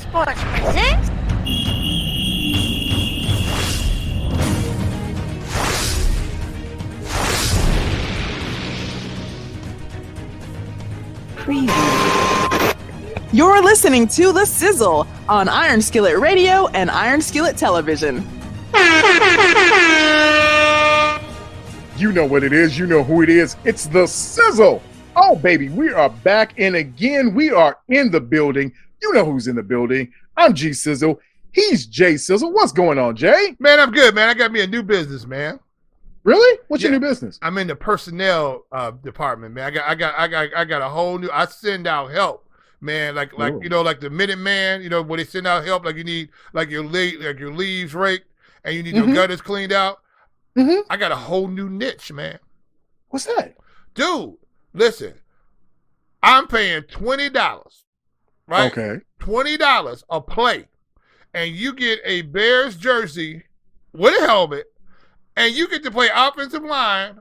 Sports presents. You're listening to The SIZZLE on Iron Skillet Radio and Iron Skillet Television. You know what it is. You know who it is. It's The SIZZLE. Oh, baby, we are back. And again, we are in the building. You know who's in the building. I'm G Sizzle. He's J Sizzle. What's going on, Jay? Man, I'm good, man. I got me a new business, man. Really? What's your new business? I'm in the personnel department, man. I got a whole new. I send out help, man. Like Ooh. you know, like the Minuteman. You know, when they send out help, like you need like your leaves raked and you need your gutters cleaned out. Mm-hmm. I got a whole new niche, man. What's that? Dude, listen. I'm paying $20, right? Okay. $20 a play, and you get a Bears jersey with a helmet. And you get to play offensive line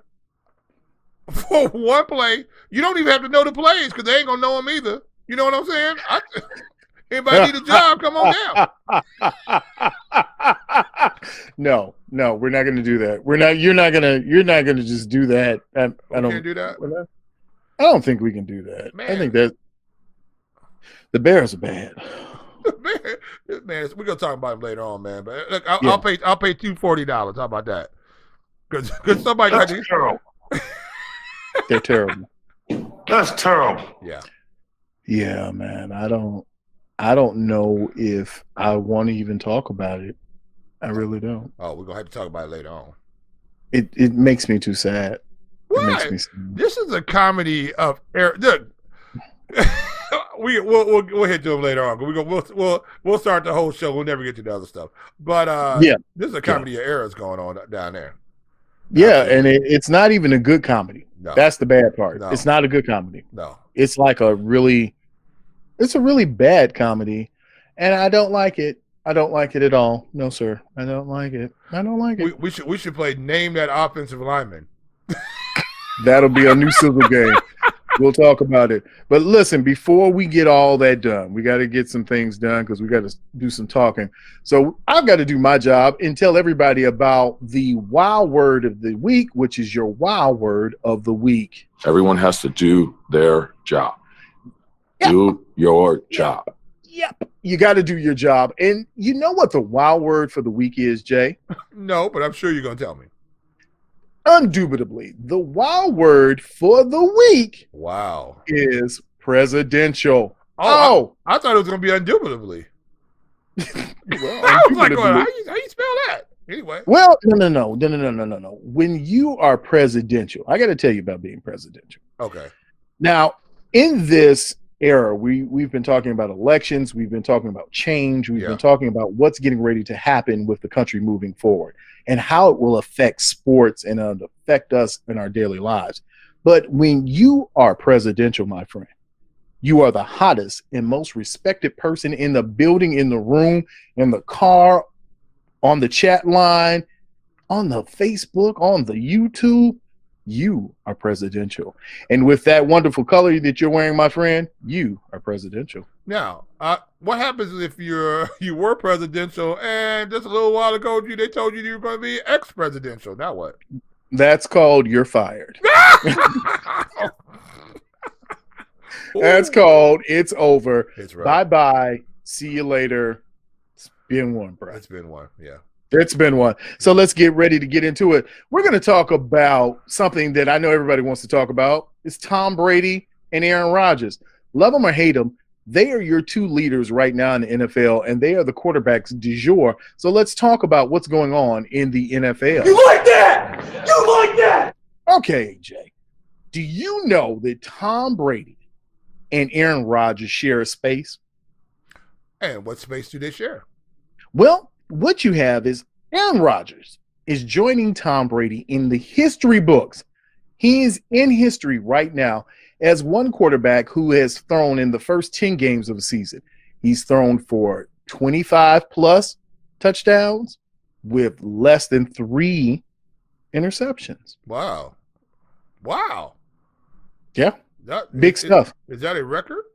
for one play. You don't even have to know the plays because they ain't going to know them either. You know what I'm saying? Anybody need a job, come on down. No, we're not going to do that. You're not going to just do that. I can't do that? I don't think we can do that. Man. I think that the Bears are bad. Man, we're going to talk about them later on, man. But look, I'll pay $240. How about that? Because somebody got to. Terrible. They're terrible. That's terrible. Yeah. Yeah, man. I don't know if I want to even talk about it. I really don't. Oh, we're gonna have to talk about it later on. It makes me too sad. What? It makes me sad. This is a comedy of error. Look, we'll hit to him later on. We'll start the whole show. We'll never get to the other stuff. But this is a comedy of errors going on down there. Yeah, and it's not even a good comedy. No. That's the bad part. No. It's not a good comedy. No. It's like a really bad comedy, and I don't like it. I don't like it at all. No, sir. I don't like it. We should play Name That Offensive Lineman. That'll be a new Sizzle game. We'll talk about it. But listen, before we get all that done, we got to get some things done because we got to do some talking. So I've got to do my job and tell everybody about the wow word of the week, which is your wow word of the week. Everyone has to do their job. Yep. Do your job. Yep. You got to do your job. And you know what the wow word for the week is, Jay? No, but I'm sure you're going to tell me. Indubitably, the wow word for the week is presidential. Oh, I thought it was going to be indubitably. Well, I was like, how you spell that? Anyway. Well, no. When you are presidential, I got to tell you about being presidential. Okay. Now, in this era, we've been talking about elections. We've been talking about change. We've been talking about what's getting ready to happen with the country moving forward and how it will affect sports and affect us in our daily lives. But when you are presidential, my friend, you are the hottest and most respected person in the building, in the room, in the car, on the chat line, on the Facebook, on the YouTube. You are presidential. And with that wonderful color that you're wearing, my friend, you are presidential. Now, what happens if you were presidential and just a little while ago they told you were going to be ex-presidential? Now what? That's called you're fired. That's called it's over. It's right. Bye-bye. See you later. It's been one, bro. It's been one, yeah. It's been one. So let's get ready to get into it. We're going to talk about something that I know everybody wants to talk about. It's Tom Brady and Aaron Rodgers. Love them or hate them, they are your two leaders right now in the NFL, and they are the quarterbacks du jour. So let's talk about what's going on in the NFL. You like that? You like that? Okay, AJ. Do you know that Tom Brady and Aaron Rodgers share a space? And what space do they share? Well, what you have is Aaron Rodgers is joining Tom Brady in the history books. He is in history right now as one quarterback who has thrown in the first 10 games of the season. He's thrown for 25 plus touchdowns with less than 3 interceptions. Wow. Yeah. Big stuff. Is that a record?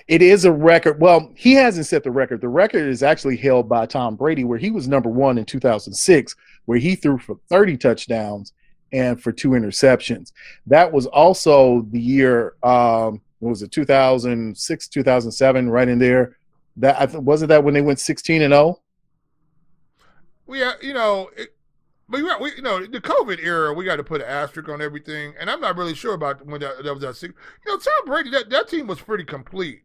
It is a record. Well, he hasn't set the record. The record is actually held by Tom Brady, where he was number one in 2006, where he threw for 30 touchdowns and for 2 interceptions. That was also the year, what was it, 2006, 2007, right in there. Wasn't that when they went 16-0? But the COVID era, we got to put an asterisk on everything, and I'm not really sure about when that was that. Tom Brady, that team was pretty complete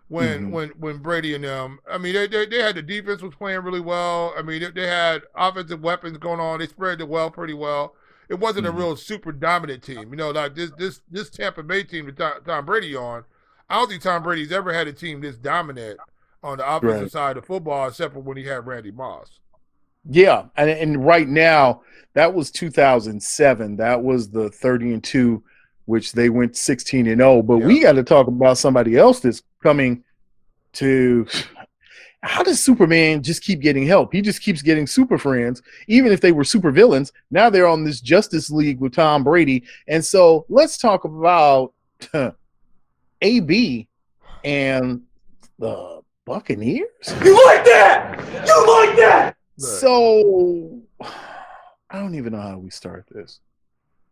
when Brady and them. I mean, they had the defense was playing really well. I mean, they had offensive weapons going on. They spread the well pretty well. It wasn't a real super dominant team, like this Tampa Bay team that Tom Brady on. I don't think Tom Brady's ever had a team this dominant on the offensive side of football, except for when he had Randy Moss. Yeah, and right now, that was 2007. That was the 30-2, which they went 16-0. But we got to talk about somebody else that's coming to. How does Superman just keep getting help? He just keeps getting super friends, even if they were super villains. Now they're on this Justice League with Tom Brady. And so let's talk about AB and the Buccaneers. You like that? You like that? So I don't even know how we start this.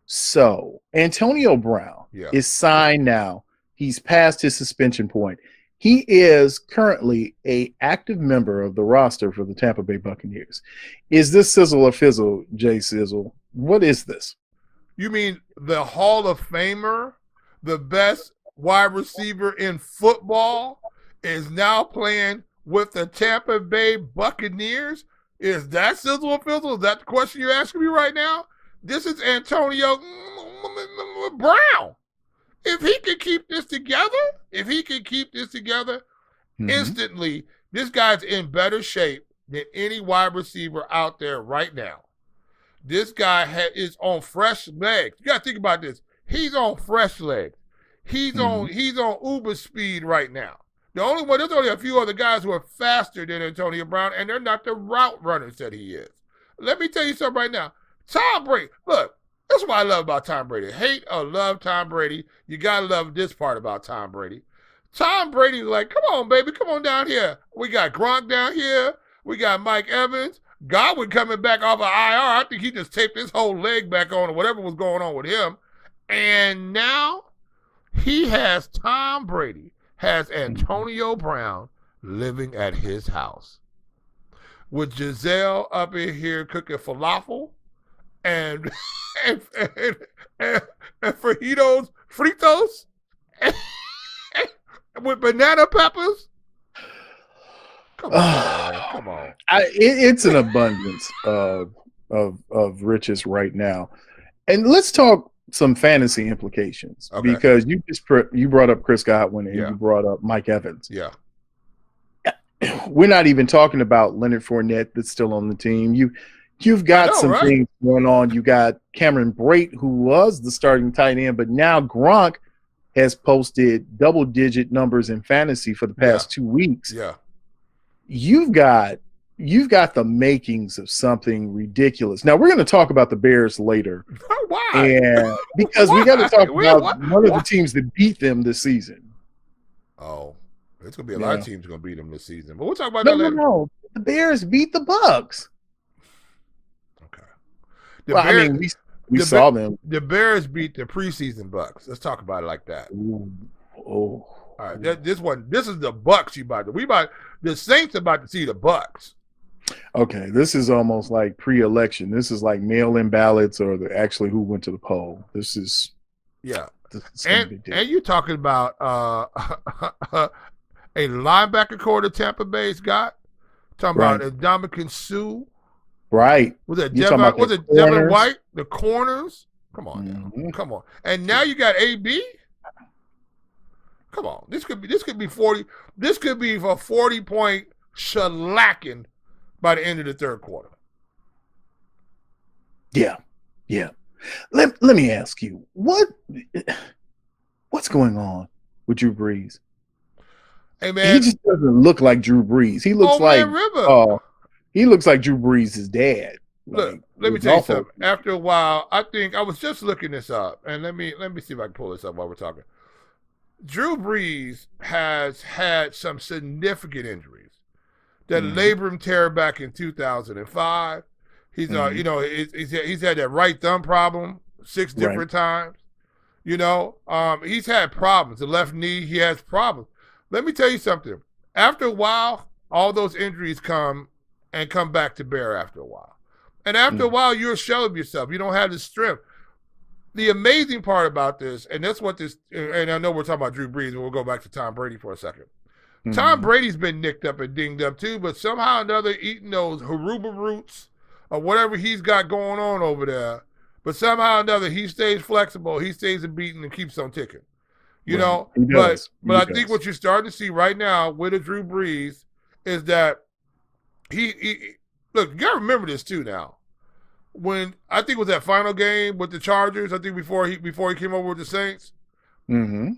So Antonio Brown is signed now. He's past his suspension point. He is currently an active member of the roster for the Tampa Bay Buccaneers. Is this sizzle or fizzle, Jay Sizzle? What is this? You mean the Hall of Famer, the best wide receiver in football, is now playing with the Tampa Bay Buccaneers? Is that sizzle or fizzle? Is that the question you're asking me right now? This is Antonio Brown. If he can keep this together, instantly, this guy's in better shape than any wide receiver out there right now. This guy is on fresh legs. You got to think about this. He's on fresh legs. He's on Uber speed right now. There's only a few other guys who are faster than Antonio Brown, and they're not the route runners that he is. Let me tell you something right now. Tom Brady, look, that's what I love about Tom Brady. Hate or love Tom Brady, you got to love this part about Tom Brady. Tom Brady's like, come on, baby, come on down here. We got Gronk down here. We got Mike Evans. Godwin coming back off of IR. I think he just taped his whole leg back on or whatever was going on with him. And now he has Tom Brady, has Antonio Brown living at his house with Giselle up in here cooking falafel and fajitos, fritos, with banana peppers. Come on. It's an abundance of riches right now, and let's talk some fantasy implications because you brought up Chris Godwin and you brought up Mike Evans. Yeah. We're not even talking about Leonard Fournette that's still on the team. You've got things going on. You got Cameron Brate, who was the starting tight end, but now Gronk has posted double-digit numbers in fantasy for the past 2 weeks. Yeah. You've got the makings of something ridiculous. Now we're going to talk about the Bears later. Why? And because we got to talk about one of the teams that beat them this season. Oh, it's going to be a lot of teams going to beat them this season. But we'll talk about that later. No. The Bears beat the Bucs. Okay. We saw them. The Bears beat the preseason Bucs. Let's talk about it like that. All right. This is the Bucs the Saints about to see the Bucs. Okay, this is almost like pre-election. This is like mail-in ballots or actually who went to the poll. This is and you're talking about a linebacker core that Tampa Bay's got. Talking about Ndamukong Suh. Right. Was it Devin White? The corners? Come on now. Come on. And now you got AB? Come on. This could be 40. This could be a 40-point shellacking by the end of the third quarter. Yeah. Let me ask you, what's going on with Drew Brees? Hey man, he just doesn't look like Drew Brees. He looks he looks like Drew Brees' dad. Look, let me tell you something. After a while, I think I was just looking this up, and let me see if I can pull this up while we're talking. Drew Brees has had some significant injuries. That labrum tear back in 2005. He's he's had that right thumb problem 6 different times. He's had problems. The left knee, he has problems. Let me tell you something. After a while, all those injuries come back to bear after a while. And after a while, you're a shell of yourself. You don't have the strength. The amazing part about this, and that's what this, and I know we're talking about Drew Brees, and we'll go back to Tom Brady for a second. Tom Brady's been nicked up and dinged up too, but somehow or another eating those haruba roots or whatever he's got going on over there, but somehow or another he stays flexible, he stays beaten and keeps on ticking. But I think what you're starting to see right now with a Drew Brees is that he look, you gotta remember this too now. When I think it was that final game with the Chargers, I think before he came over with the Saints,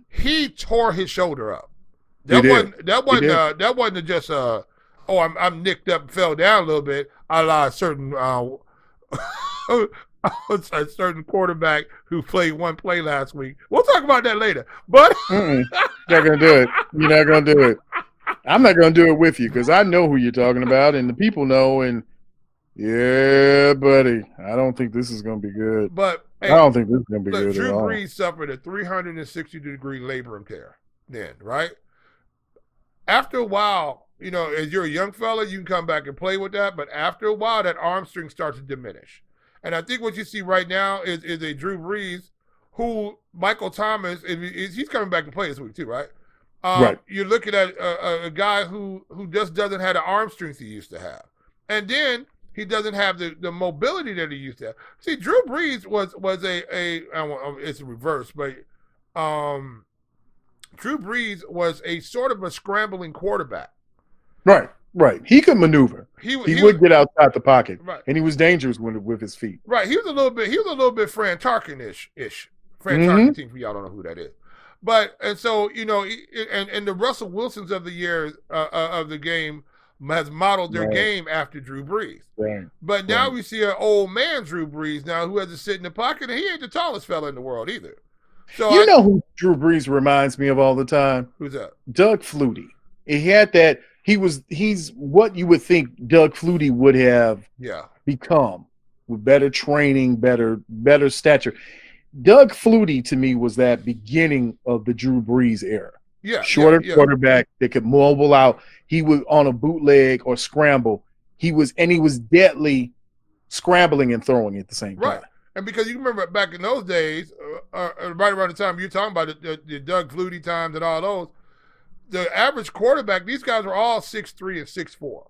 he tore his shoulder up. That wasn't just I'm nicked up and fell down a little bit. I la a certain a certain quarterback who played one play last week. We'll talk about that later. But you're not gonna do it. You're not gonna do it. I'm not gonna do it with you because I know who you're talking about, and the people know. And yeah, buddy, I don't think this is gonna be good. But I don't think this is gonna be good Drew at all. Brees suffered a 360-degree labrum tear. Then, right? After a while, as you're a young fella, you can come back and play with that. But after a while, that arm strength starts to diminish. And I think what you see right now is a Drew Brees who Michael Thomas, he's coming back to play this week too, right? Right. You're looking at a guy who just doesn't have the arm strength he used to have. And then he doesn't have the mobility that he used to have. See, Drew Brees was it's a reverse, but Drew Brees was a sort of a scrambling quarterback. Right. He could maneuver. He would get outside the pocket, and he was dangerous with his feet. Right. He was a little bit Fran Tarkin-ish. Fran Tarkin team, for y'all don't know who that is. But and so and the Russell Wilsons of the years of the game has modeled their game after Drew Brees. Right. But now we see an old man Drew Brees now who has to sit in the pocket, and he ain't the tallest fella in the world either. So who Drew Brees reminds me of all the time? Who's that? Doug Flutie. He had that. He's what you would think Doug Flutie would have become with better training, better stature. Doug Flutie to me was that beginning of the Drew Brees era. Yeah, shorter quarterback that could mobile out. He was on a bootleg or scramble. He was deadly scrambling and throwing at the same time. Right. And because you remember back in those days, right around the time you're talking about the Doug Flutie times and all those, the average quarterback, these guys were all 6'3" and 6'4".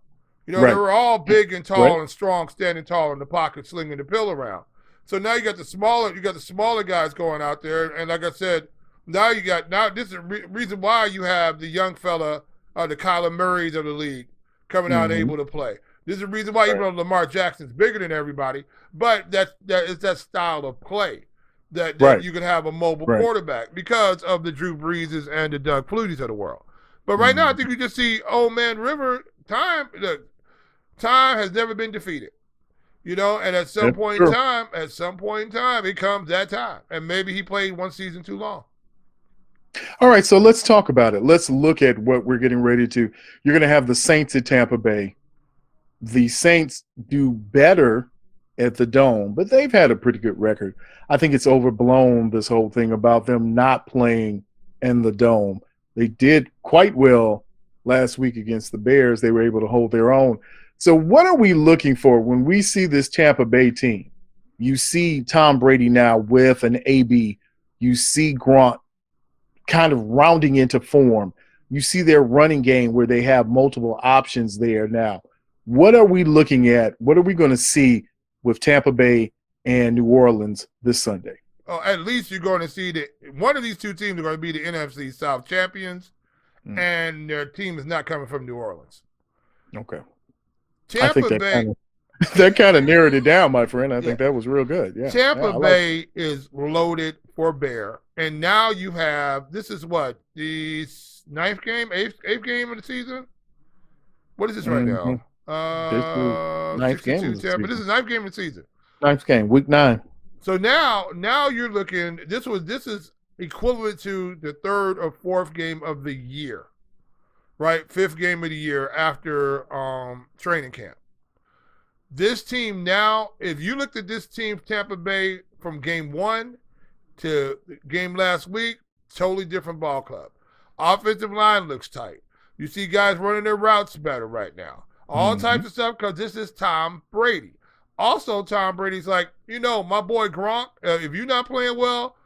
They were all big and tall and strong, standing tall in the pocket, slinging the pill around. So now you got the smaller guys going out there, and like I said, now this is the reason why you have the young fella, the Kyler Murrays of the league, coming out able to play. This is the reason why, even though Lamar Jackson's bigger than everybody, but that is that style of play that you can have a mobile quarterback because of the Drew Breeses and the Doug Fluties of the world. But right now, I think you just see old man River time. Look, time has never been defeated, and at some point in time, it comes that time, and maybe he played one season too long. All right, so let's talk about it. Let's look at what we're getting ready to. You're going to have the Saints at Tampa Bay. The Saints do better at the Dome, but they've had a pretty good record. I think it's overblown, this whole thing about them not playing in the Dome. They did quite well last week against the Bears. They were able to hold their own. So what are we looking for when we see this Tampa Bay team? You see Tom Brady now with an AB. You see Gronk kind of rounding into form. You see their running game where they have multiple options there now. What are we looking at? What are we going to see with Tampa Bay and New Orleans this Sunday? Oh, at least you're going to see that one of these two teams are going to be the NFC South champions, and their team is not coming from New Orleans. Okay. Tampa Bay. That kind of narrowed it down, my friend. I think that was real good. Yeah. Tampa Bay is loaded for bear. And now you have, this is what, the eighth game of the season? What is this right now? Ninth game of the season. This is ninth game of the season. Ninth game, week 9. So now you're looking, this is equivalent to the third or fourth game of the year, right? Fifth game of the year after training camp. This team now, if you looked at this team, Tampa Bay, from game 1 to game last week, totally different ball club. Offensive line looks tight. You see guys running their routes better right now. All types of stuff because this is Tom Brady. Also, Tom Brady's like, my boy Gronk, if you're not playing well,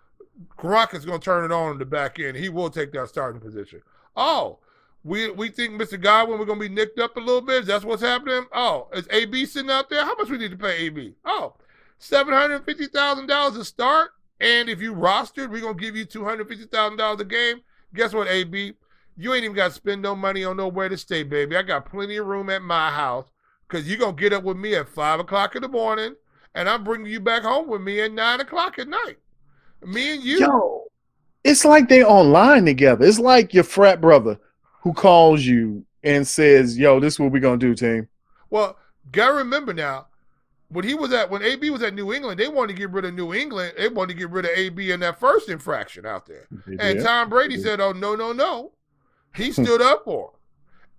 Gronk is going to turn it on in the back end. He will take that starting position. Oh, we think Mr. Godwin, we're going to be nicked up a little bit. That's what's happening. Oh, is AB sitting out there? How much we need to pay AB? Oh, $750,000 to start. And if you rostered, we're going to give you $250,000 a game. Guess what, AB? You ain't even got to spend no money on nowhere to stay, baby. I got plenty of room at my house because you're going to get up with me at 5 o'clock in the morning, and I'm bringing you back home with me at 9 o'clock at night. Me and you. Yo, it's like they online together. It's like your frat brother who calls you and says, yo, this is what we're going to do, team. Well, gotta remember now, when AB was at New England, they wanted to get rid of New England. They wanted to get rid of AB in that first infraction out there. And Tom Brady said, oh, no. He stood up for him.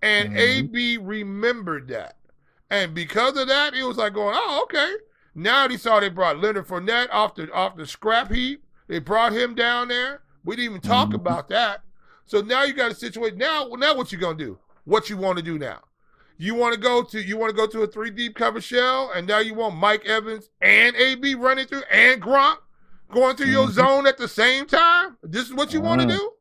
And AB remembered that. And because of that, it was like going, oh, okay. Now they saw they brought Leonard Fournette off the scrap heap. They brought him down there. We didn't even talk about that. So now you got a situation. Now what you gonna do? What you want to do now? You want to go to a 3-deep cover shell, and now you want Mike Evans and AB running through and Gronk going through your zone at the same time? This is what you want to do?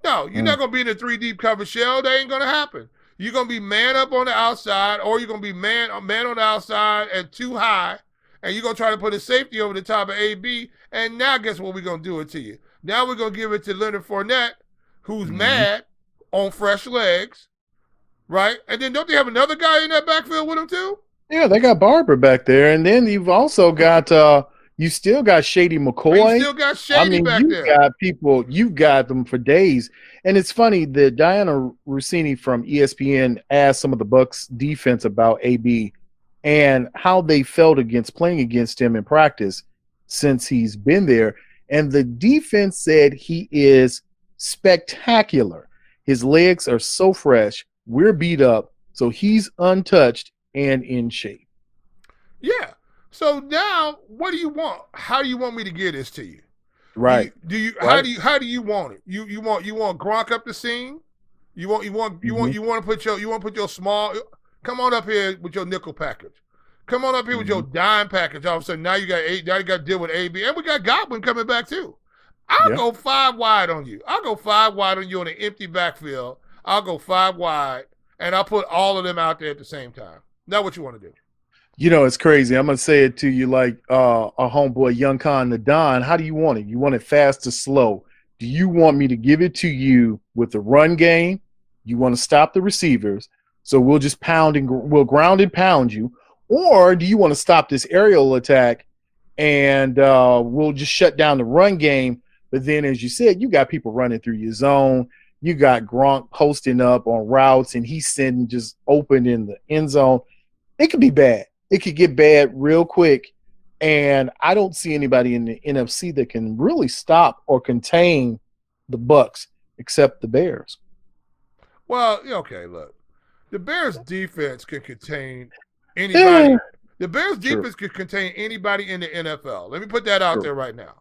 No, you're not gonna be in a 3-deep cover shell. That ain't gonna happen. You're gonna be man up on the outside, or you're gonna be man on the outside and too high, and you're gonna try to put a safety over the top of AB. And now guess what we're gonna do it to you? Now we're gonna give it to Leonard Fournette, who's mad on fresh legs, right? And then don't they have another guy in that backfield with him too? Yeah, they got Barber back there, and then you've also got you still got Shady McCoy. You still got Shady back there. Got people, you've got them for days. And it's funny that Diana Rossini from ESPN asked some of the Bucs defense about AB and how they felt against playing against him in practice since he's been there. And the defense said he is spectacular. His legs are so fresh. We're beat up. So he's untouched and in shape. Yeah. So now what do you want? How do you want me to get this to you? Right. How do you want it? You want Gronk up the scene? You want to put your small, come on up here with your nickel package. Come on up here with your dime package. All of a sudden, now you got to deal with AB. And we got Godwin coming back, too. I'll go 5 wide on you. I'll go 5 wide on you on an empty backfield. I'll go 5 wide, and I'll put all of them out there at the same time. Now what you want to do? It's crazy. I'm going to say it to you like our homeboy, Young Khan the Don. How do you want it? You want it fast or slow? Do you want me to give it to you with the run game? You want to stop the receivers, so we'll just we'll ground and pound you. Or do you want to stop this aerial attack and we'll just shut down the run game? But then, as you said, you got people running through your zone. You got Gronk posting up on routes, and he's sending just open in the end zone. It could be bad. It could get bad real quick. And I don't see anybody in the NFC that can really stop or contain the Bucs except the Bears. Well, okay, look. The Bears defense can contain anybody. The Bears defense can contain anybody in the NFL. Let me put that out there right now.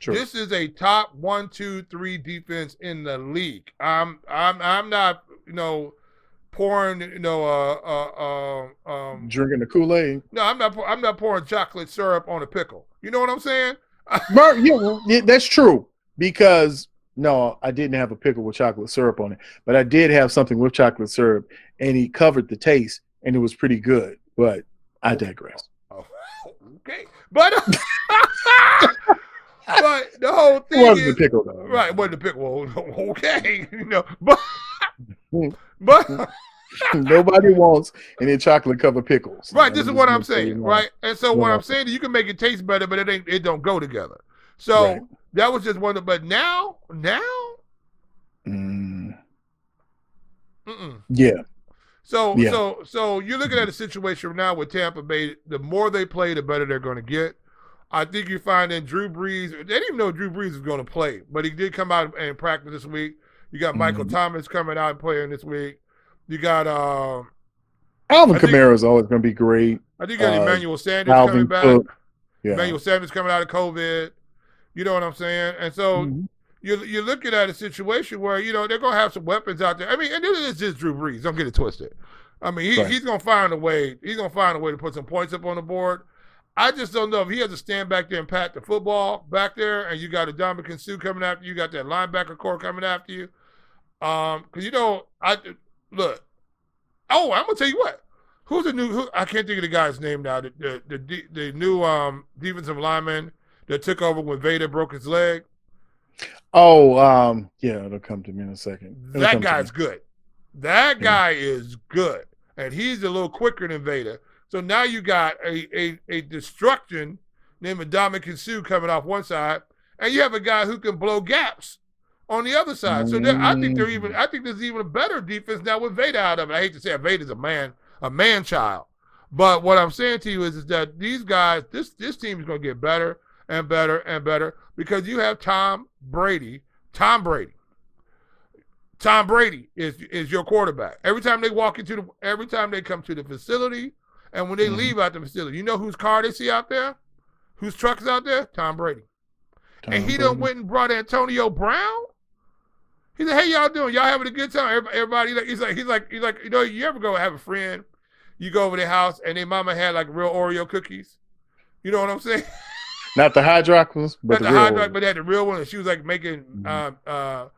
True. This is a top 1, 2, 3 defense in the league. I'm not, pouring, drinking the Kool-Aid. No, I'm not pouring chocolate syrup on a pickle. You know what I'm saying? Yeah, that's true. Because no, I didn't have a pickle with chocolate syrup on it, but I did have something with chocolate syrup, and he covered the taste, and it was pretty good. But I digress. Oh, okay, but but the whole thing wasn't the pickle, though. Right, wasn't the pickle. Well, okay, but nobody wants any chocolate covered pickles. Right, this is what I'm saying, right? And so what I'm saying is you can make it taste better, but it don't go together. So that was just one of, but now, yeah. So you're looking at a situation now with Tampa Bay. The more they play, the better they're going to get. I think you find that Drew Brees, they didn't even know Drew Brees was going to play, but he did come out and practice this week. You got Michael Thomas coming out and playing this week. You got Alvin Kamara is always going to be great. I think you got Emmanuel Sanders Alvin coming back. Cook. Yeah. Emmanuel Sanders coming out of COVID. You know what I'm saying? And so you're looking at a situation where, you know, they're going to have some weapons out there. I mean, and this is just Drew Brees. Don't get it twisted. I mean, he's going to find a way. He's going to find a way to put some points up on the board. I just don't know if he has to stand back there and pat the football back there, and you got a Dominican Sue coming after you, got that linebacker core coming after you. Because, you know, look. Oh, I'm going to tell you what. Who's the new – I can't think of the guy's name now. The new defensive lineman that took over when Vader broke his leg. Oh, yeah, it'll come to me in a second. That guy's good. That guy is good. And he's a little quicker than Vader. So now you got a destruction named Dominican Sue coming off one side, and you have a guy who can blow gaps on the other side. So I think there's even a better defense now with Vader out of it. I hate to say Vader's a man child. But what I'm saying to you is that these guys, this team is going to get better and better and better because you have Tom Brady. Tom Brady is your quarterback. Every time they come to the facility, and when they leave out the facility, you know whose car they see out there? Whose truck is out there? Tom Brady. And he done went and brought Antonio Brown. He said, "Hey, y'all doing? Y'all having a good time?" Everybody, he's like, you know, you ever go have a friend, you go over their house and their mama had like real Oreo cookies. You know what I'm saying? Not the Hydrock ones, but not the Hydrock, but they had the real one. And she was like making manwood.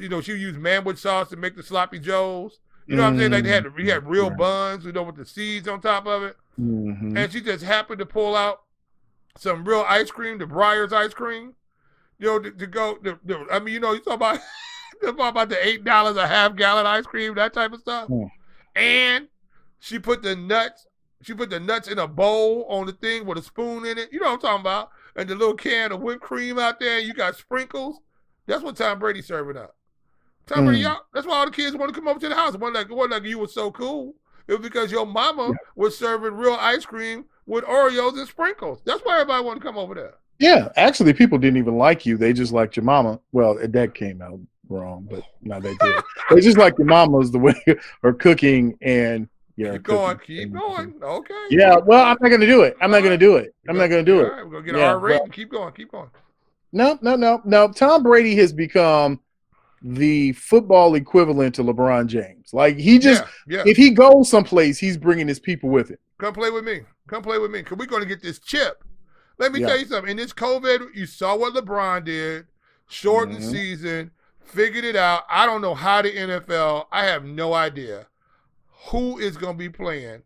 You know, she used manwood sauce to make the sloppy joes. You know what I'm saying? Like he had real buns, you know, with the seeds on top of it. And she just happened to pull out some real ice cream, the Breyers ice cream. You know, to go. I mean, you know, you talk about the $8 a half gallon ice cream, that type of stuff. And she put the nuts. She put the nuts in a bowl on the thing with a spoon in it. You know what I'm talking about? And the little can of whipped cream out there. And you got sprinkles. That's what Tom Brady's serving up. Tom Brady, that's why all the kids want to come over to the house. It wasn't like you were so cool. It was because your mama was serving real ice cream with Oreos and sprinkles. That's why everybody wanted to come over there. Yeah, actually, people didn't even like you. They just liked your mama. Well, that came out wrong, but no, they did. They just like your mama's the way her cooking and keep going. Okay. Yeah, well, I'm not going to do it. I'm not going to do it. I'm not going to do it. All right, we're going to get our rating. Keep going. No. Tom Brady has become the football equivalent to LeBron James. Like he just, if he goes someplace, he's bringing his people with it. Come play with me. Because we're going to get this chip. Let me tell you something. In this COVID, you saw what LeBron did, shortened season, figured it out. I don't know how the NFL, I have no idea who is going to be playing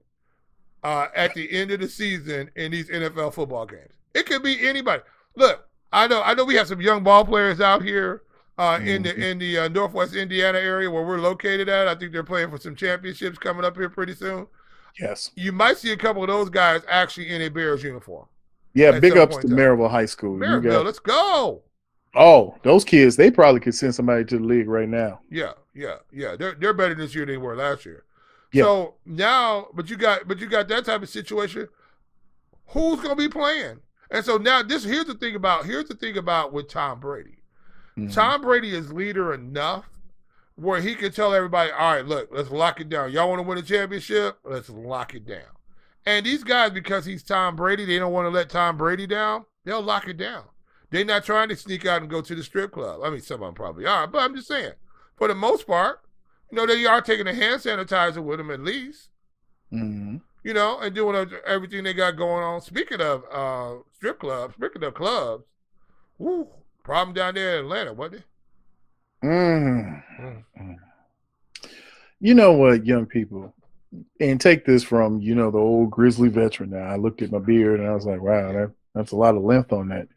at the end of the season in these NFL football games. It could be anybody. Look, I know we have some young ball players out here in the Northwest Indiana area where we're located at. I think they're playing for some championships coming up here pretty soon. Yes. You might see a couple of those guys actually in a Bears uniform. Yeah, big ups to Maryville High School. Maryville, let's go. Oh, those kids, they probably could send somebody to the league right now. Yeah. They're better this year than they were last year. Yeah. So now, but you got that type of situation. Who's gonna be playing? And so now here's the thing about with Tom Brady. Tom Brady is leader enough where he can tell everybody, all right, look, let's lock it down. Y'all want to win a championship? Let's lock it down. And these guys, because he's Tom Brady, they don't want to let Tom Brady down. They'll lock it down. They're not trying to sneak out and go to the strip club. I mean, some of them probably are, but I'm just saying, for the most part, you know, they are taking a hand sanitizer with them at least. You know, and doing everything they got going on. Speaking of strip clubs, woo, problem down there in Atlanta, wasn't it? You know what, young people, and take this from, you know, the old grizzly veteran now. I looked at my beard and I was like, wow, that's a lot of length on that.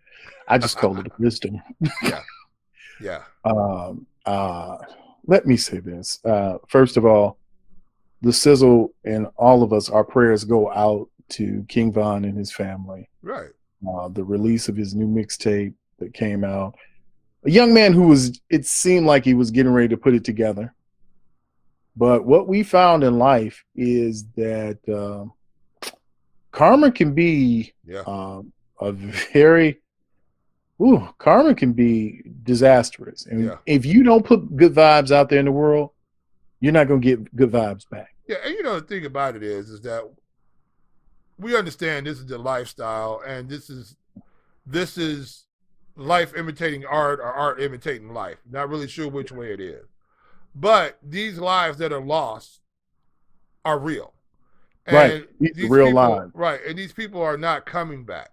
I just called it wisdom. Yeah. Let me say this. First of all, the SIZZLE and all of us, our prayers go out to King Von and his family. Right. The release of his new mixtape that came out. A young man who it seemed like he was getting ready to put it together. But what we found in life is that karma can be a very karma can be disastrous. And if you don't put good vibes out there in the world, you're not going to get good vibes back. Yeah, and the thing about it is that we understand this is the lifestyle, and this is life imitating art or art imitating life. Not really sure which way it is. But these lives that are lost are real. And right. These real people, lives. Right. And these people are not coming back.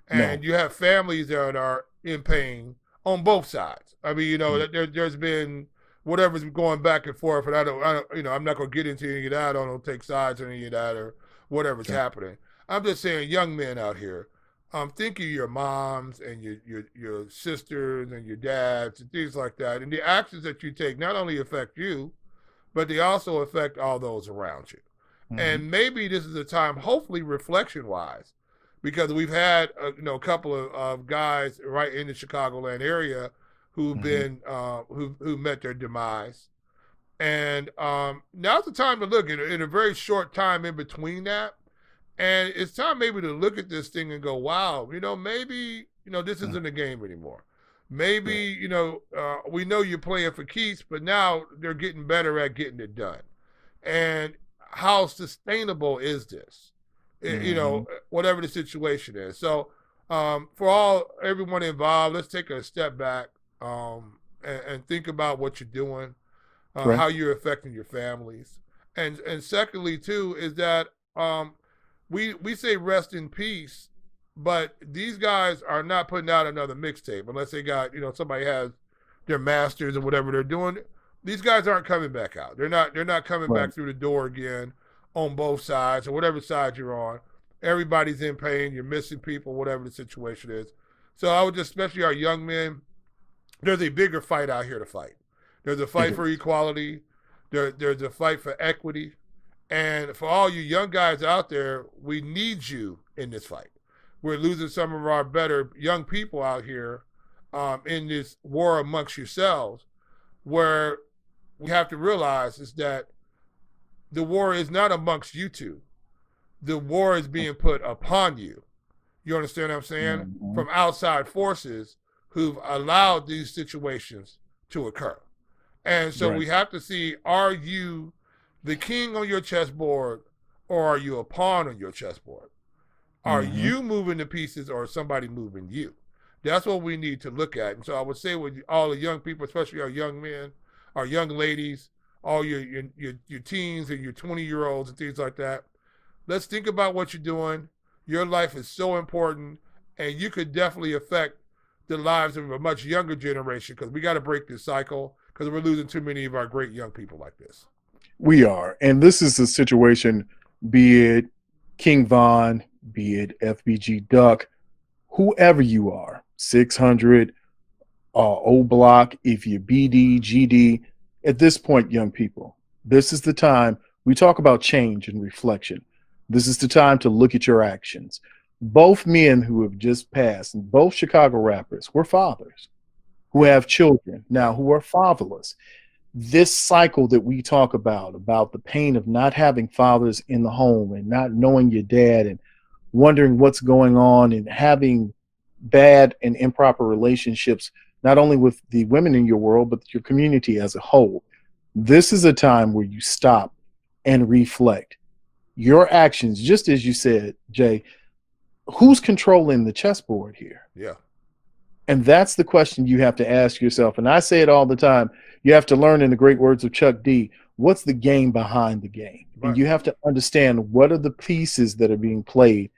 And you have families that are in pain on both sides. I mean, there's been whatever's going back and forth, and I don't, I'm not going to get into any of that. I don't take sides on any of that or whatever's happening. I'm just saying, young men out here, think of your moms and your sisters and your dads and things like that. And the actions that you take not only affect you, but they also affect all those around you. Mm-hmm. And maybe this is a time, hopefully reflection-wise, because we've had a couple of guys right in the Chicagoland area who've been who met their demise, and now's the time to look in a very short time in between that, and it's time maybe to look at this thing and go, wow, maybe this isn't a game anymore. Maybe we know you're playing for keeps, but now they're getting better at getting it done, and how sustainable is this? Whatever the situation is. So for everyone involved, let's take a step back and think about what you're doing, how you're affecting your families. And secondly, too, is that we say rest in peace, but these guys are not putting out another mixtape unless they got, somebody has their masters or whatever they're doing. These guys aren't coming back out. They're not coming back through the door again on both sides or whatever side you're on. Everybody's in pain. You're missing people, whatever the situation is. So I would just, especially our young men, there's a bigger fight out here to fight. There's a fight for equality. There's a fight for equity. And for all you young guys out there, we need you in this fight. We're losing some of our better young people out here in this war amongst yourselves, where we have to realize is that the war is not amongst you two. The war is being put upon you. You understand what I'm saying? Mm-hmm. From outside forces who've allowed these situations to occur. And so we have to see, are you the king on your chessboard or are you a pawn on your chessboard? Are you moving the pieces or is somebody moving you? That's what we need to look at. And so I would say with all the young people, especially our young men, our young ladies, all your teens and your 20-year-olds and things like that, let's think about what you're doing. Your life is so important, and you could definitely affect the lives of a much younger generation, because we got to break this cycle because we're losing too many of our great young people like this. We are. And this is a situation, be it King Von, be it FBG Duck, whoever you are, 600, O Block, if you're BD, GD, at this point, young people, this is the time we talk about change and reflection. This is the time to look at your actions. Both men who have just passed, and both Chicago rappers, were fathers who have children now who are fatherless. This cycle that we talk about the pain of not having fathers in the home and not knowing your dad and wondering what's going on and having bad and improper relationships, not only with the women in your world, but your community as a whole. This is a time where you stop and reflect. Your actions, just as you said, Jay, who's controlling the chessboard here? Yeah. And that's the question you have to ask yourself. And I say it all the time. You have to learn, in the great words of Chuck D, what's the game behind the game? Right. And you have to understand what are the pieces that are being played.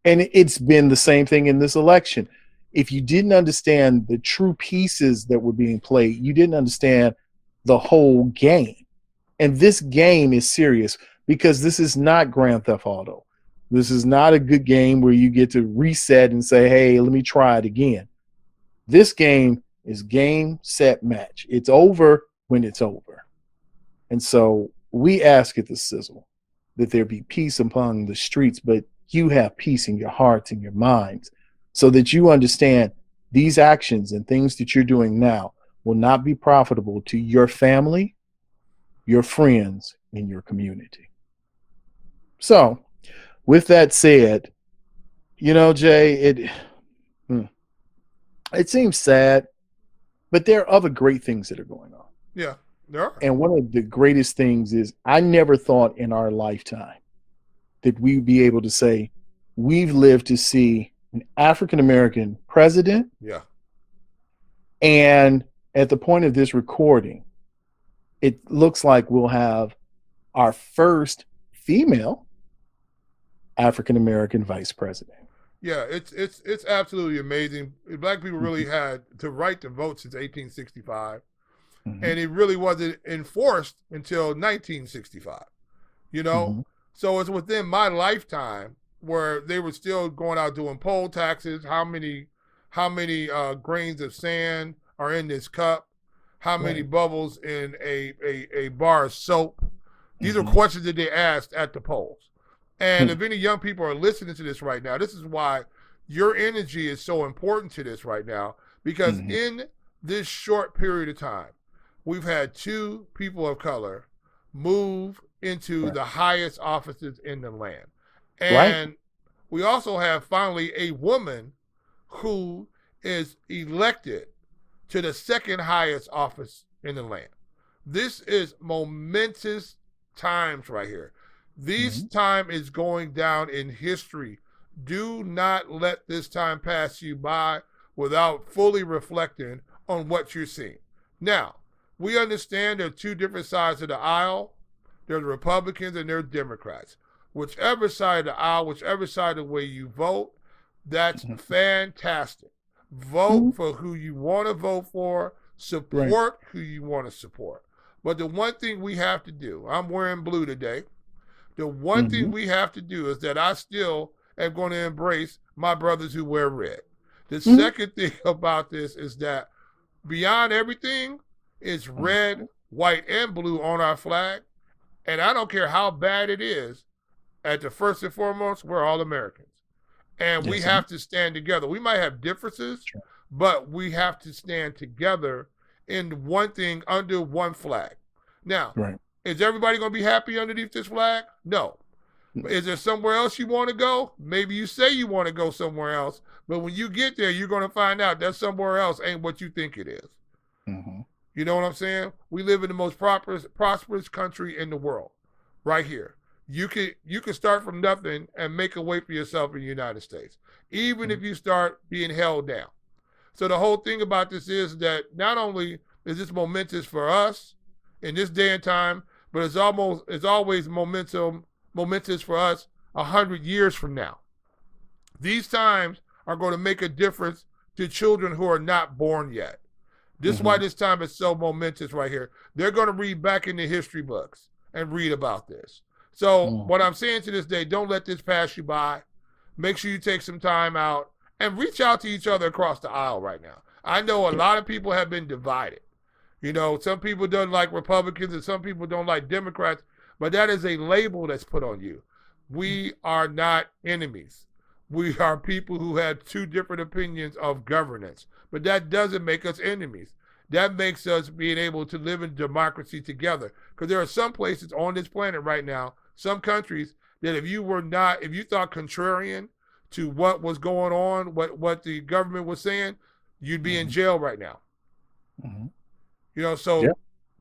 And it's been the same thing in this election. If you didn't understand the true pieces that were being played, you didn't understand the whole game. And this game is serious, because this is not Grand Theft Auto. This is not a good game where you get to reset and say, hey, let me try it again. This game is game, set, match. It's over when it's over. And so we ask at the Sizzle that there be peace among the streets, but you have peace in your hearts and your minds, so that you understand these actions and things that you're doing now will not be profitable to your family, your friends, and your community. So with that said, Jay, it seems sad, but there are other great things that are going on. Yeah, there are. And one of the greatest things is I never thought in our lifetime that we'd be able to say we've lived to see an African-American president. Yeah. And at the point of this recording, it looks like we'll have our first female African-American vice president. Yeah, it's absolutely amazing. Black people really had the right to vote since 1865, and it really wasn't enforced until 1965. So it's within my lifetime where they were still going out doing poll taxes. How many grains of sand are in this cup? How many bubbles in a bar of soap? These are questions that they asked at the polls. And if any young people are listening to this right now, this is why your energy is so important to this right now, because in this short period of time, we've had 2 people of color move into the highest offices in the land. And we also have finally a woman who is elected to the second highest office in the land. This is momentous times right here. This time is going down in history. Do not let this time pass you by without fully reflecting on what you're seeing. Now, we understand there are 2 different sides of the aisle. There's Republicans and there's Democrats. Whichever side of the aisle, whichever side of the way you vote, that's fantastic. Vote for who you want to vote for. Support who you want to support. But the one thing we have to do, I'm wearing blue today. The one thing we have to do is that I still am going to embrace my brothers who wear red. The second thing about this is that beyond everything is red, white, and blue on our flag. And I don't care how bad it is, at the first and foremost, we're all Americans. And we have to stand together. We might have differences, but we have to stand together in one thing under one flag. Now, is everybody going to be happy underneath this flag? No. Is there somewhere else you want to go? Maybe you say you want to go somewhere else, but when you get there, you're going to find out that somewhere else ain't what you think it is. You know what I'm saying? We live in the most prosperous country in the world, right here. You can start from nothing and make a way for yourself in the United States, even if you start being held down. So the whole thing about this is that not only is this momentous for us in this day and time, but it's always momentous for us 100 years from now. These times are going to make a difference to children who are not born yet. This is why this time is so momentous right here. They're going to read back in the history books and read about this. So what I'm saying to this day, don't let this pass you by. Make sure you take some time out and reach out to each other across the aisle right now. I know a lot of people have been divided. Some people don't like Republicans and some people don't like Democrats, but that is a label that's put on you. We are not enemies. We are people who have 2 different opinions of governance, but that doesn't make us enemies. That makes us being able to live in democracy together. Because there are some places on this planet right now, some countries, that if you thought contrarian to what was going on, what the government was saying, you'd be in jail right now.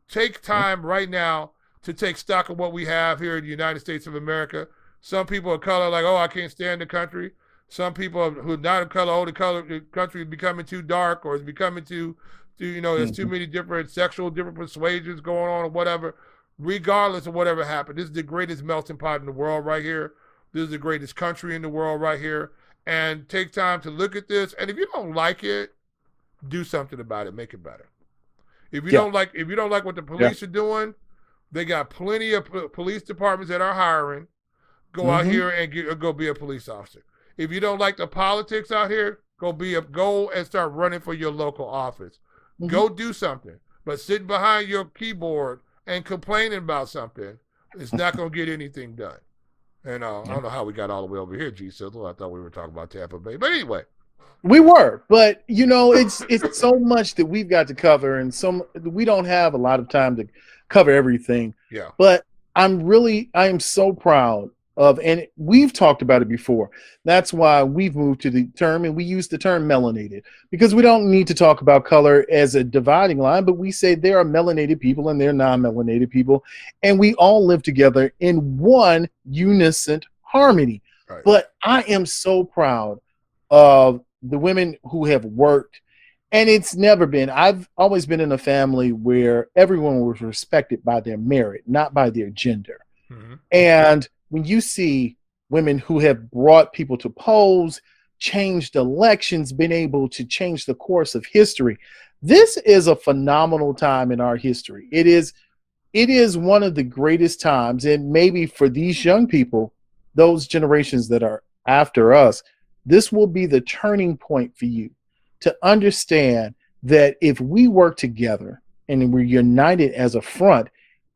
Take time right now to take stock of what we have here in the United States of America. Some people of color are like, I can't stand the country. Some people who are not of color, the country is becoming too dark, or it's becoming too there's too many different persuasions going on or whatever. Regardless of whatever happened, this is the greatest melting pot in the world right here. This is the greatest country in the world right here. And take time to look at this. And if you don't like it, do something about it. Make it better. If you don't like what the police are doing, they got plenty of police departments that are hiring. Go out here and go be a police officer. If you don't like the politics out here, go and start running for your local office. Go do something. But sitting behind your keyboard and complaining about something is not going to get anything done. And I don't know how we got all the way over here, SIZZLE. I thought we were talking about Tampa Bay. But anyway. We were, but it's so much that we've got to cover, and we don't have a lot of time to cover everything. Yeah. But I am so proud and we've talked about it before. That's why we've moved to the term, and we use the term melanated, because we don't need to talk about color as a dividing line, but we say there are melanated people and there are non-melanated people, and we all live together in one unison harmony. Right. But I am so proud of the women who have worked, and it's never been, I've always been in a family where everyone was respected by their merit, not by their gender. Mm-hmm. And when you see women who have brought people to polls, changed elections, been able to change the course of history, this is a phenomenal time in our history. It is one of the greatest times, and maybe for these young people, those generations that are after us, this will be the turning point for you to understand that if we work together and we're united as a front,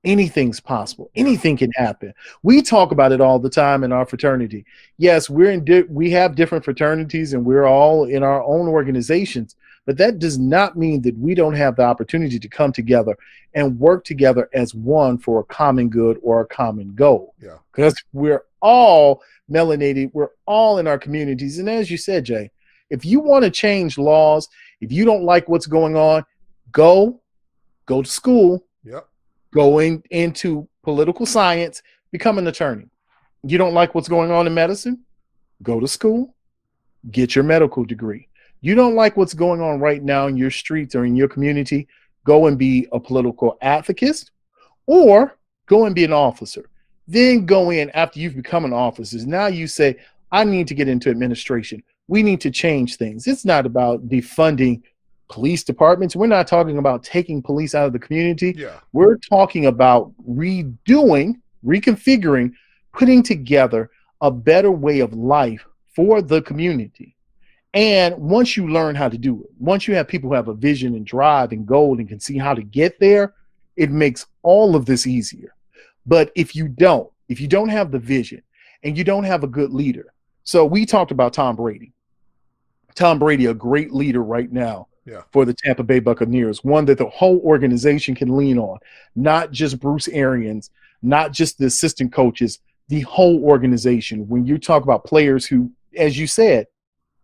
anything's possible. Anything can happen. We talk about it all the time in our fraternity. Yes, we have different fraternities and we're all in our own organizations, but that does not mean that we don't have the opportunity to come together and work together as one for a common good or a common goal. Yeah. Because we're all melanated. We're all in our communities. And as you said, Jay, if you want to change laws, if you don't like what's going on, go to school. Yep. Going into political science, become an attorney. You don't like what's going on in medicine? Go to school, get your medical degree. You don't like what's going on right now in your streets or in your community? Go and be a political advocate, or go and be an officer. Then go in after you've become an officer. Now you say, I need to get into administration. We need to change things. It's not about defunding police departments. We're not talking about taking police out of the community. Yeah. We're talking about redoing, reconfiguring, putting together a better way of life for the community. And once you learn how to do it, once you have people who have a vision and drive and goal and can see how to get there, it makes all of this easier. But if you don't have the vision and you don't have a good leader. So we talked about Tom Brady. Tom Brady, a great leader right now. Yeah. For the Tampa Bay Buccaneers, one that the whole organization can lean on, not just Bruce Arians, not just the assistant coaches, the whole organization. When you talk about players who, as you said,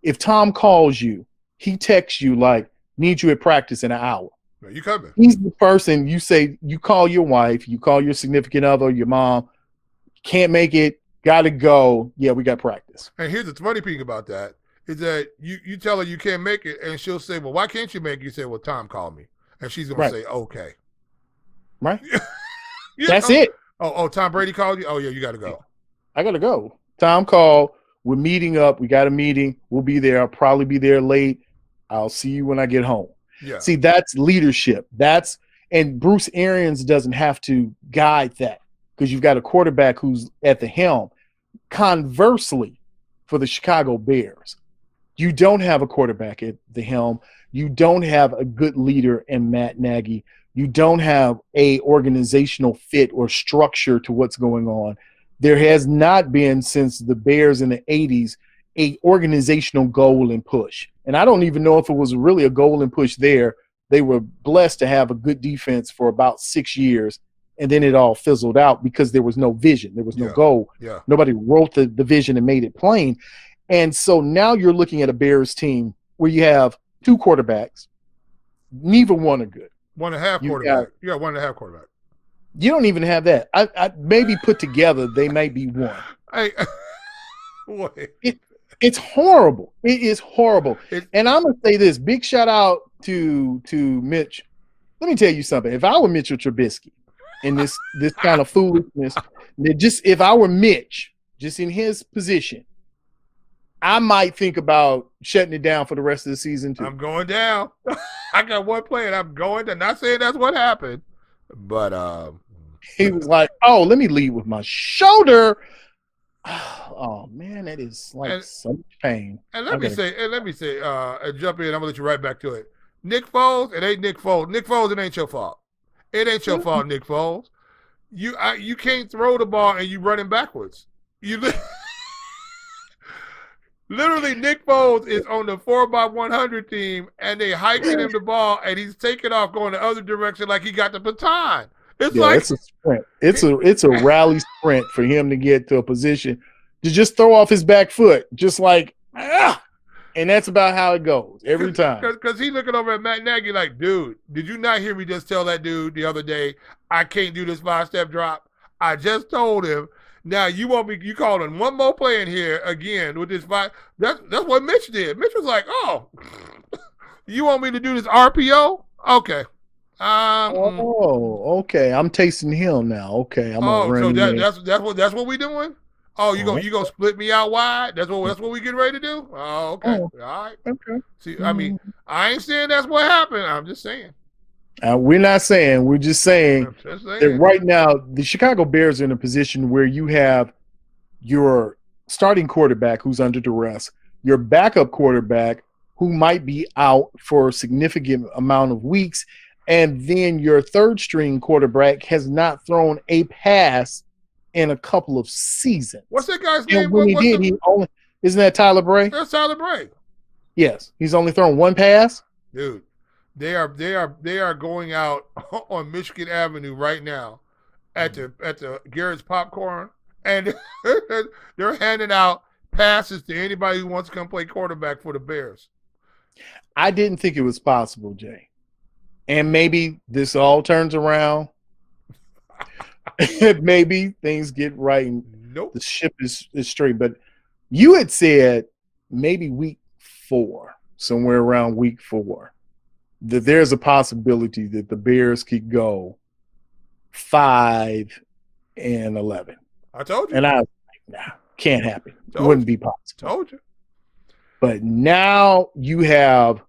if Tom calls you, he texts you like, need you at practice in an hour. You coming? He's the person you say, you call your wife, you call your significant other, your mom, can't make it, got to go. Yeah, we got practice. And here's the funny thing about that. Is that you tell her you can't make it, and she'll say, well, why can't you make it? You say, well, Tom called me. And she's going to say, okay. Right. That's it. Oh, Tom Brady called you? Oh, yeah, you got to go. I got to go. Tom called. We're meeting up. We got a meeting. We'll be there. I'll probably be there late. I'll see you when I get home. Yeah. See, that's leadership. And Bruce Arians doesn't have to guide that because you've got a quarterback who's at the helm. Conversely, for the Chicago Bears, you don't have a quarterback at the helm. You don't have a good leader in Matt Nagy. You don't have a organizational fit or structure to what's going on. There has not been since the Bears in the 80s a organizational goal and push. And I don't even know if it was really a goal and push there. They were blessed to have a good defense for about 6 years, and then it all fizzled out because there was no vision. There was no goal. Yeah. Nobody wrote the vision and made it plain. And so now you're looking at a Bears team where you have two quarterbacks. Neither one are good. 1.5 quarterback. You got 1.5 quarterback. You don't even have that. I maybe put together they might be one. Hey, what? It's horrible. It is horrible. And I'm gonna say this: big shout out to Mitch. Let me tell you something. If I were Mitchell Trubisky in this kind of foolishness, just if I were Mitch, just in his position, I might think about shutting it down for the rest of the season too. I'm going down. I got one play and I'm going down. Not saying that's what happened, but he was like, "Oh, let me lead with my shoulder." Oh man, that is like so much pain. And let me say, and jump in. I'm gonna let you right back to it. Nick Foles, it ain't Nick Foles. Nick Foles, it ain't your fault. It ain't your fault, Nick Foles. You can't throw the ball and you running backwards. Literally, Nick Foles is on the 4x100 team, and they hiking him the ball, and he's taking off going the other direction like he got the baton. It's Yeah, like it's a sprint. It's a rally sprint for him to get to a position to just throw off his back foot, just like and that's about how it goes every time. Because he's looking over at Matt Nagy like, dude, did you not hear me just tell that dude the other day I can't do this 5-step drop? I just told him. Now you want me? You calling one more play in here again with this 5? That's what Mitch did. Mitch was like, oh, you want me to do this RPO? Okay. Okay. I'm tasting him now. Okay, I'm gonna run. So that's what we doing? Oh, you gonna split me out wide? That's what we getting ready to do? Oh, okay. All right. Okay. See, I mean, I ain't saying that's what happened. I'm just saying. We're not saying. We're just saying that right now the Chicago Bears are in a position where you have your starting quarterback who's under duress, your backup quarterback who might be out for a significant amount of weeks, and then your third string quarterback has not thrown a pass in a couple of seasons. What's that guy's And name? when isn't that Tyler Bray? That's Tyler Bray. Yes, he's only thrown one pass. Dude, they are going out on Michigan Avenue right now at the Garrett's Popcorn, and they're handing out passes to anybody who wants to come play quarterback for the Bears. I didn't think it was possible, Jay. And maybe this all turns around. Maybe things get right and the ship is straight. But you had said maybe week 4, somewhere around week 4, that there's a possibility that the Bears could go 5-11. I told you. And I was like, nah, can't happen. It wouldn't be possible. Told you. But now you have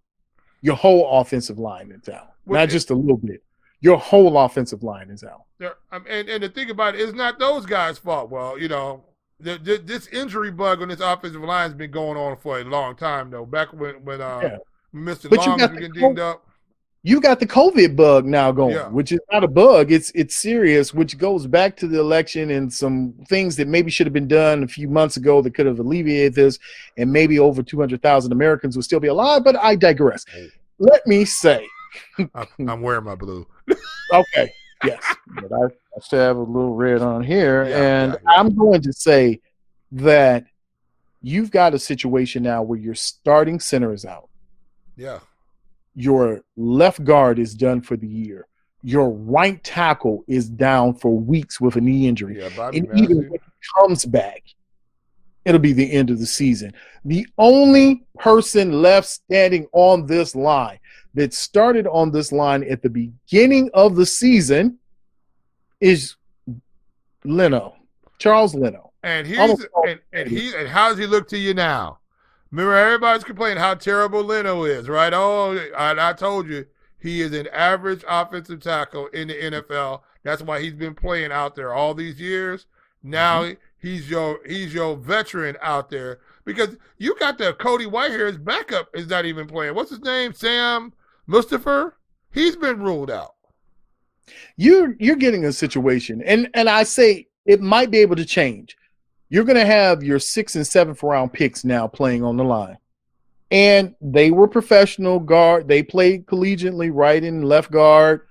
your whole offensive line is out. Not just a little bit. Your whole offensive line is out. And the thing about it, it's not those guys' fault. Well, you know, this injury bug on this offensive line has been going on for a long time, though. Back when Mr. Long was getting dinged up. You got the COVID bug now going, which is not a bug. It's serious, which goes back to the election and some things that maybe should have been done a few months ago that could have alleviated this, and maybe over 200,000 Americans would still be alive, but I digress. Let me say. I'm wearing my blue. Okay, yes. But I still have a little red on here, I'm going to say that you've got a situation now where your starting center is out. Yeah. Your left guard is done for the year. Your right tackle is down for weeks with a knee injury. Yeah, and even when he comes back, it'll be the end of the season. The only person left standing on this line that started on this line at the beginning of the season is Charles Leno. And how does he look to you now? Remember, everybody's complaining how terrible Leno is, right? Oh, I told you, he is an average offensive tackle in the NFL. That's why he's been playing out there all these years. Now he's your veteran out there, because you got the Cody Whitehair's backup is not even playing. What's his name? Sam Mustipher? He's been ruled out. You're getting a situation, and I say it might be able to change. You're going to have your 6th and 7th round picks now playing on the line. And they were professional guard. They played collegiately, right and left guard.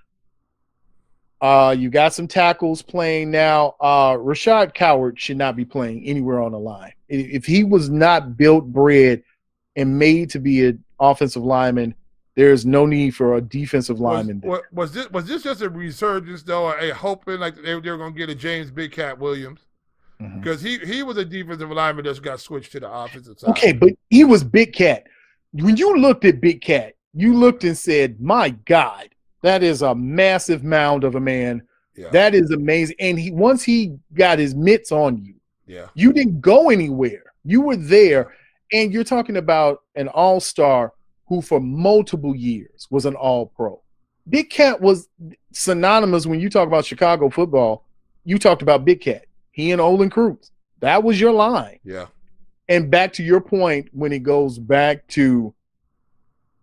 You got some tackles playing now. Rashad Coward should not be playing anywhere on the line. If he was not built, bred, and made to be an offensive lineman, there's no need for a defensive lineman. Was this just a resurgence, though, or a hoping like they were going to get a James Big Cat Williams? Because he was a defensive lineman that got switched to the offensive side. Okay, but he was Big Cat. When you looked at Big Cat, you looked and said, my God, that is a massive mound of a man. Yeah. That is amazing. And once he got his mitts on you, you didn't go anywhere. You were there, and you're talking about an all-star who for multiple years was an all-pro. Big Cat was synonymous when you talk about Chicago football. You talked about Big Cat. He and Olin Cruz. That was your line. Yeah. And back to your point, when it goes back to,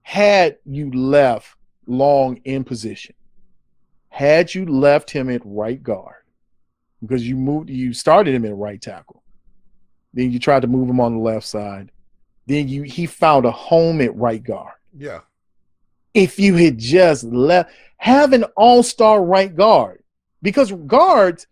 had you left Long in position, had you left him at right guard, because you started him at right tackle, then you tried to move him on the left side, then he found a home at right guard. Yeah. If you had just have an all-star right guard, because guards,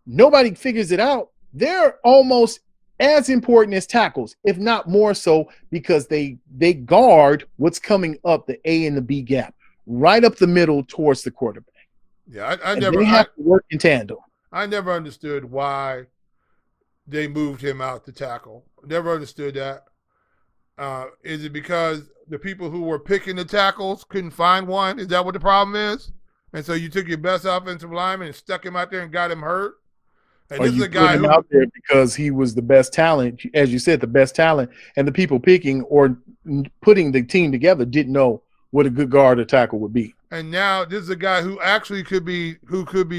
nobody figures it out. They're almost as important as tackles, if not more so, because they guard what's coming up the A and the B gap, right up the middle towards the quarterback. Yeah, They have to work in tandem. I never understood why they moved him out to tackle. Never understood that. Is it because the people who were picking the tackles couldn't find one? Is that what the problem is? And so you took your best offensive lineman and stuck him out there and got him hurt? And this is a guy who out there because he was the best talent, as you said, the best talent, and the people picking or putting the team together didn't know what a good guard or tackle would be. And now this is a guy who actually could be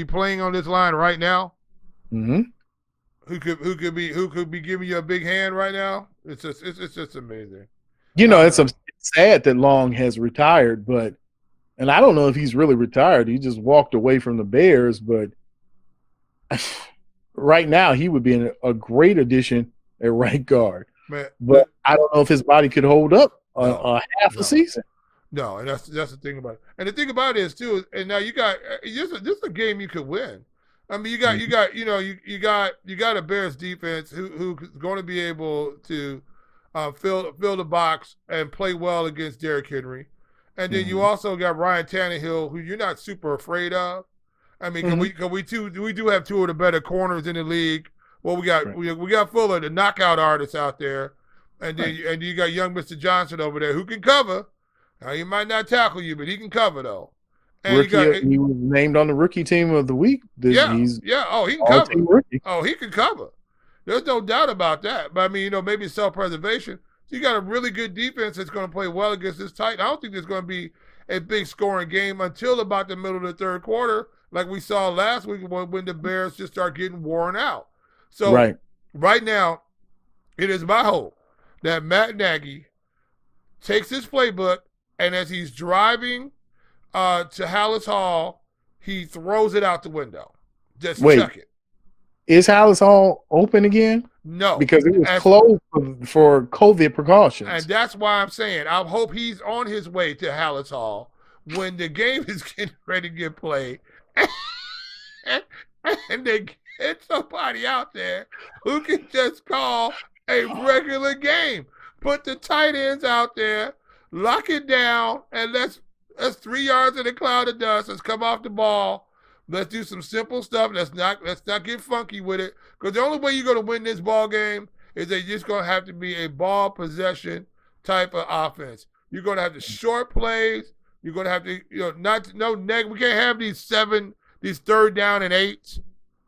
playing on this line right now. Mm-hmm. Who could be giving you a big hand right now? It's just amazing. You know, it's sad that Long has retired, and I don't know if he's really retired. He just walked away from the Bears, but right now he would be a great addition at right guard. But I don't know if his body could hold up a half a season. No, and that's the thing about it. And the thing about it is too, and now you got this is a game you could win. I mean, you got a Bears defense who's going to be able to fill the box and play well against Derrick Henry, and then you also got Ryan Tannehill, who you're not super afraid of. I mean, we do have two of the better corners in the league. Well, we got Fuller, the knockout artist out there, and then you got young Mr. Johnson over there who can cover. Now, he might not tackle you, but he can cover though. And he was named on the rookie team of the week. Oh, he can cover. Oh, he can cover. There's no doubt about that. But I mean, maybe self-preservation. So you got a really good defense that's going to play well against this Titan. I don't think there's going to be a big scoring game until about the middle of the third quarter, like we saw last week when the Bears just start getting worn out. So right now, it is my hope that Matt Nagy takes his playbook, and as he's driving to Hallis Hall, he throws it out the window. Just chuck it. Is Hallis Hall open again? No. Because it was closed for COVID precautions. And that's why I'm saying I hope he's on his way to Hallis Hall when the game is getting ready to get played. And they get somebody out there who can just call a regular game. Put the tight ends out there, lock it down, and let's 3 yards in a cloud of dust. Let's come off the ball. Let's do some simple stuff. Let's not get funky with it. Because the only way you're going to win this ball game is that you're just going to have to be a ball possession type of offense. You're going to have the short plays. You're going to have to, we can't have these third down and 8s.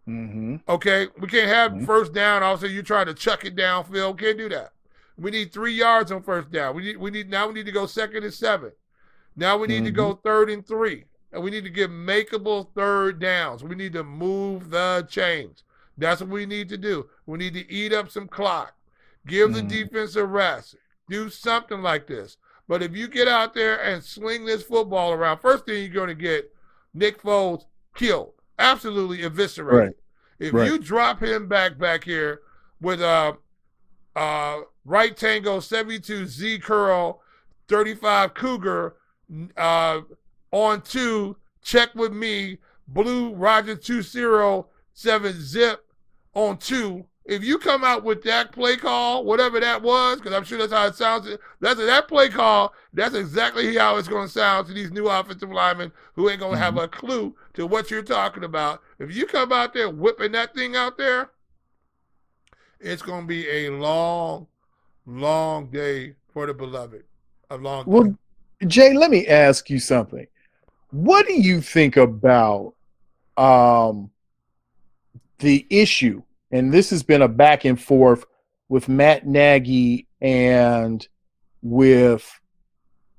Mm-hmm. Okay? We can't have first down. Also, you're trying to chuck it downfield. We can't do that. We need 3 yards on first down. We need to go 2nd and 7. Now we need to go 3rd and 3. And we need to get makeable third downs. We need to move the chains. That's what we need to do. We need to eat up some clock. Give the defense a rest. Do something like this. But if you get out there and sling this football around, first thing you're going to get Nick Foles killed. Absolutely eviscerated. Right. If you drop him back here with right tango 72 Z curl 35 Cougar on 2, check with me, blue Roger 207 zip on 2. If you come out with that play call, whatever that was, because I'm sure that's how it sounds, that play call, that's exactly how it's going to sound to these new offensive linemen who ain't going to have a clue to what you're talking about. If you come out there whipping that thing out there, it's going to be a long, long day for the beloved. A long day. Well, Jay, let me ask you something. What do you think about the issue? And this has been a back and forth with Matt Nagy and with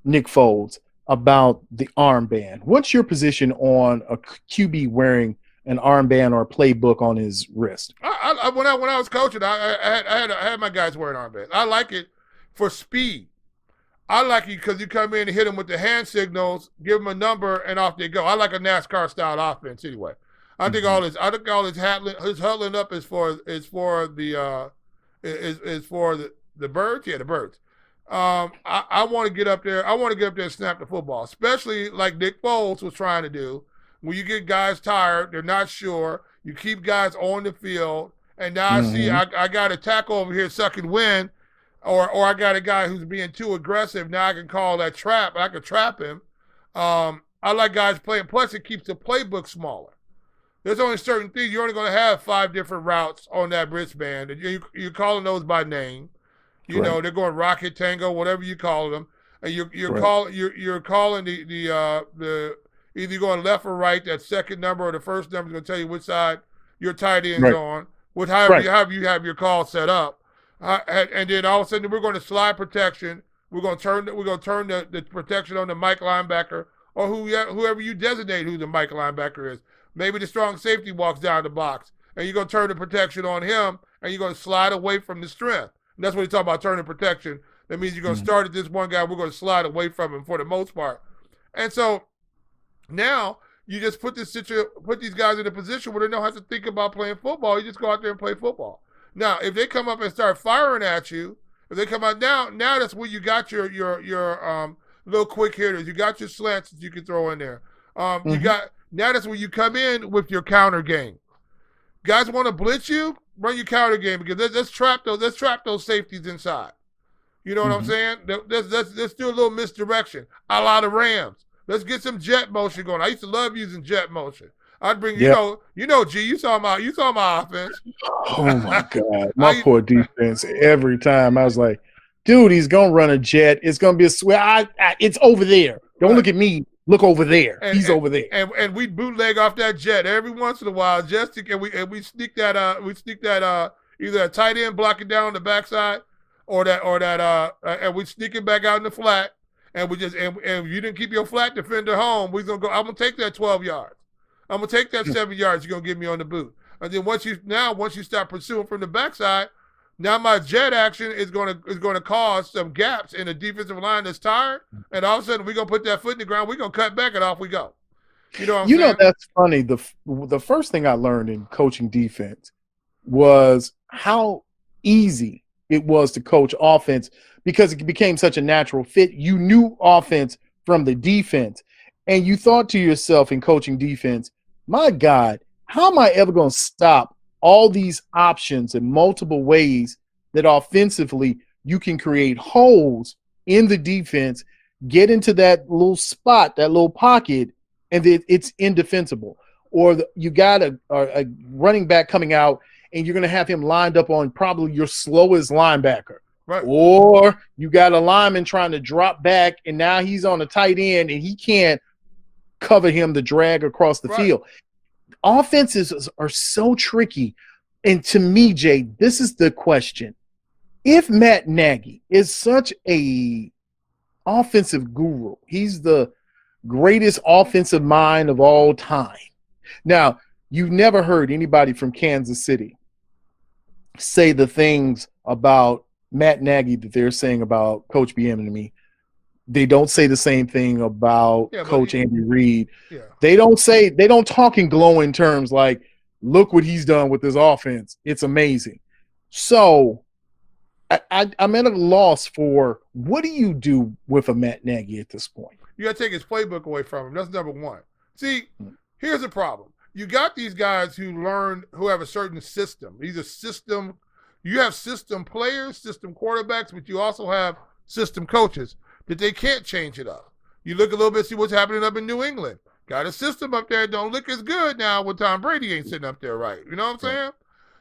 Nick Foles about the armband. What's your position on a QB wearing an armband or a playbook on his wrist? When I was coaching, I had my guys wearing armbands. I like it for speed. I like it because you come in and hit them with the hand signals, give them a number, and off they go. I like a NASCAR style offense anyway. I think all his huddling up is for the birds. Yeah, the birds. I want to get up there. I want to get up there and snap the football, especially like Nick Foles was trying to do when you get guys tired, they're not sure, you keep guys on the field, and now I see I got a tackle over here sucking wind, or I got a guy who's being too aggressive. Now I can call that trap. I can trap him. I like guys playing. Plus, it keeps the playbook smaller. There's only certain things. You're only going to have 5 different routes on that wristband. And you're calling those by name. You know, they're going rocket, tango, whatever you call them. And you're calling the either you're going left or right. That second number or the first number is going to tell you which side your tight end's on. With however you have your call set up. And then all of a sudden we're going to slide protection. We're going to turn the protection on the Mike linebacker or whoever you designate who the Mike linebacker is. Maybe the strong safety walks down the box, and you're going to turn the protection on him, and you're going to slide away from the strength. And that's what you talk about turning protection. That means you're going to start at this one guy. We're going to slide away from him for the most part. And so now you just put these guys in a position where they don't have to think about playing football. You just go out there and play football. Now, if they come up and start firing at you, if they come out now that's where you got your little quick hitters. You got your slants that you can throw in there. Now that's where you come in with your counter game. Guys want to blitz you, run your counter game because let's trap those safeties inside. You know what I'm saying? Let's do a little misdirection. A la the Rams. Let's get some jet motion going. I used to love using jet motion. I'd bring G. You saw my offense. Oh my God, my poor defense. Every time I was like, dude, he's gonna run a jet. It's gonna be a sweat. It's over there. Don't look at me. Look over there. He's over there. And we bootleg off that jet every once in a while, just to we sneak that either a tight end blocking down on the backside, or and we sneak it back out in the flat, and we just and you didn't keep your flat defender home. We're gonna go. I'm gonna take that 12 yards. I'm gonna take that 7 yards. You're gonna give me on the boot. And then once you start pursuing from the backside, now my jet action is gonna cause some gaps in the defensive line that's tired, and all of a sudden we're gonna put that foot in the ground. We're gonna cut back and off we go. You know what I'm saying? Know, that's funny. The first thing I learned in coaching defense was how easy it was to coach offense because it became such a natural fit. You knew offense from the defense, and you thought to yourself in coaching defense, my God, how am I ever going to stop all these options in multiple ways that offensively you can create holes in the defense, get into that little spot, that little pocket, and it's indefensible. Or you got a running back coming out, and you're going to have him lined up on probably your slowest linebacker. Right. Or you got a lineman trying to drop back, and now he's on a tight end, and he can't cover him to drag across the field. Offenses are so tricky. And to me, Jay, this is the question. If Matt Nagy is such a offensive guru, he's the greatest offensive mind of all time. Now, you've never heard anybody from Kansas City say the things about Matt Nagy that they're saying about Coach Bieniemy. They don't say the same thing about Coach Andy Reid. Yeah. They don't talk in glowing terms like, look what he's done with this offense. It's amazing. So I'm at a loss for what do you do with a Matt Nagy at this point? You got to take his playbook away from him. That's number one. See, here's the problem. You got these guys who have a certain system. These are system. You have system players, system quarterbacks, but you also have system coaches that they can't change it up. You look a little bit, see what's happening up in New England. Got a system up there, don't look as good now when Tom Brady ain't sitting up there right. You know what I'm saying?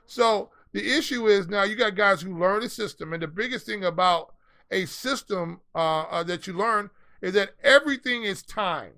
So the issue is now you got guys who learn a system, and the biggest thing about a system that you learn is that everything is timed.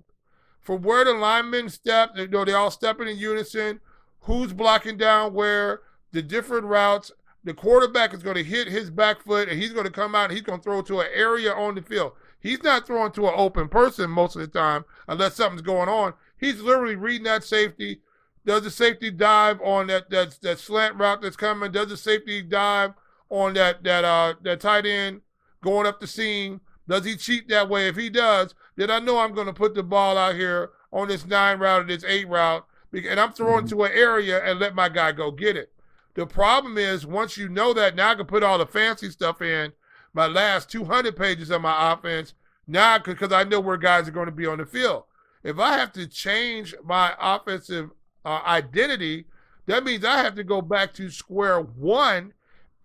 From where the linemen step, they all stepping in unison, who's blocking down where, the different routes. The quarterback is going to hit his back foot, and he's going to come out and he's going to throw to an area on the field. He's not throwing to an open person most of the time unless something's going on. He's literally reading that safety. Does the safety dive on that slant route that's coming? Does the safety dive on that tight end going up the seam? Does he cheat that way? If he does, then I know I'm going to put the ball out here on this 9 route or this 8 route, and I'm throwing to an area and let my guy go get it. The problem is once you know that, now I can put all the fancy stuff in my last 200 pages of my offense now because I know where guys are going to be on the field. If I have to change my offensive identity, that means I have to go back to square one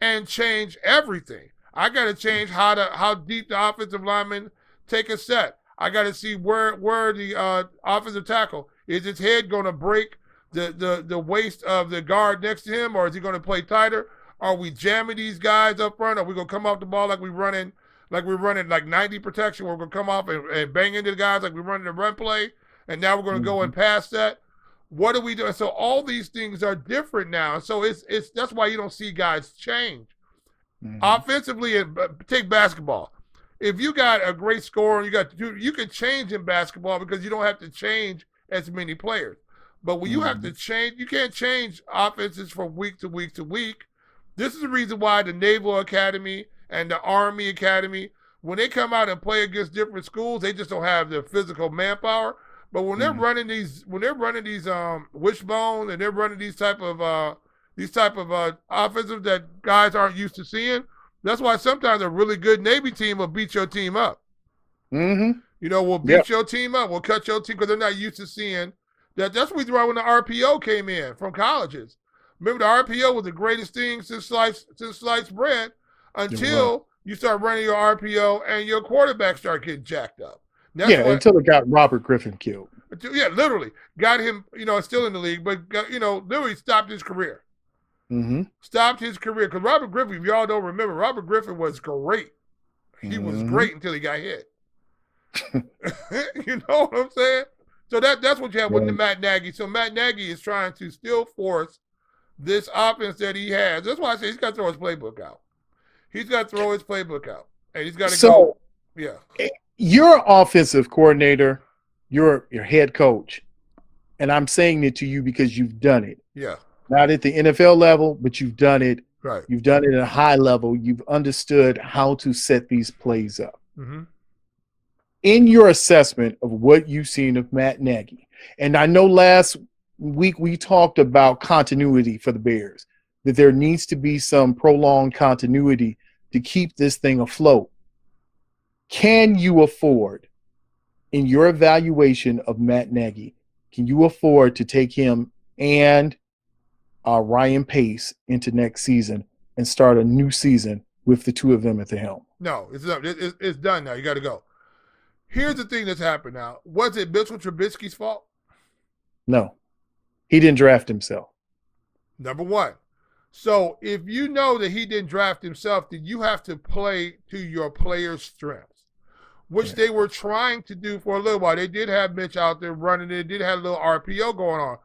and change everything. I got to change how deep the offensive linemen take a set. I got to see where the offensive tackle is. His head going to break the waist of the guard next to him, or is he going to play tighter? Are we jamming these guys up front? Are we going to come off the ball like we're running like 90 protection? We're going to come off and bang into the guys like we're running the run play, and now we're going to go and pass that. What are we doing? So all these things are different now. So it's that's why you don't see guys change. Offensively, and take basketball. If you got a great scorer, you can change in basketball because you don't have to change as many players. But when you have to change, you can't change offenses from week to week to week. This is the reason why the Naval Academy and the Army Academy, when they come out and play against different schools, they just don't have the physical manpower. But when they're running these wishbone and they're running these type of offensive that guys aren't used to seeing, that's why sometimes a really good Navy team will beat your team up. We'll beat your team up. We'll cut your team because they're not used to seeing that. That's when the RPO came in from colleges. Remember, the RPO was the greatest thing since sliced bread until you start running your RPO and your quarterback start getting jacked up. Until it got Robert Griffin killed. Yeah, literally. Got him, still in the league, but, literally stopped his career. Stopped his career. Because Robert Griffin, if y'all don't remember, Robert Griffin was great. He was great until he got hit. You know what I'm saying? So that's what you have with the Matt Nagy. So Matt Nagy is trying to still force this offense that he has. That's why I say he's got to throw his playbook out. He's got to throw his playbook out. And he's got to go. Yeah. You're offensive coordinator. You're your head coach. And I'm saying it to you because you've done it. Yeah. Not at the NFL level, but you've done it. Right. You've done it at a high level. You've understood how to set these plays up. In your assessment of what you've seen of Matt Nagy, and I know last week we talked about continuity for the Bears, that there needs to be some prolonged continuity to keep this thing afloat. Can you afford, in your evaluation of Matt Nagy, can you afford to take him and Ryan Pace into next season and start a new season with the two of them at the helm? No, it's done. It's done now. You got to go. Here's the thing that's happened now. Was it Mitchell Trubisky's fault? No. He didn't draft himself. Number one. So if you know that he didn't draft himself, then you have to play to your players' strengths, which they were trying to do for a little while. They did have Mitch out there running it. They did have a little RPO going on.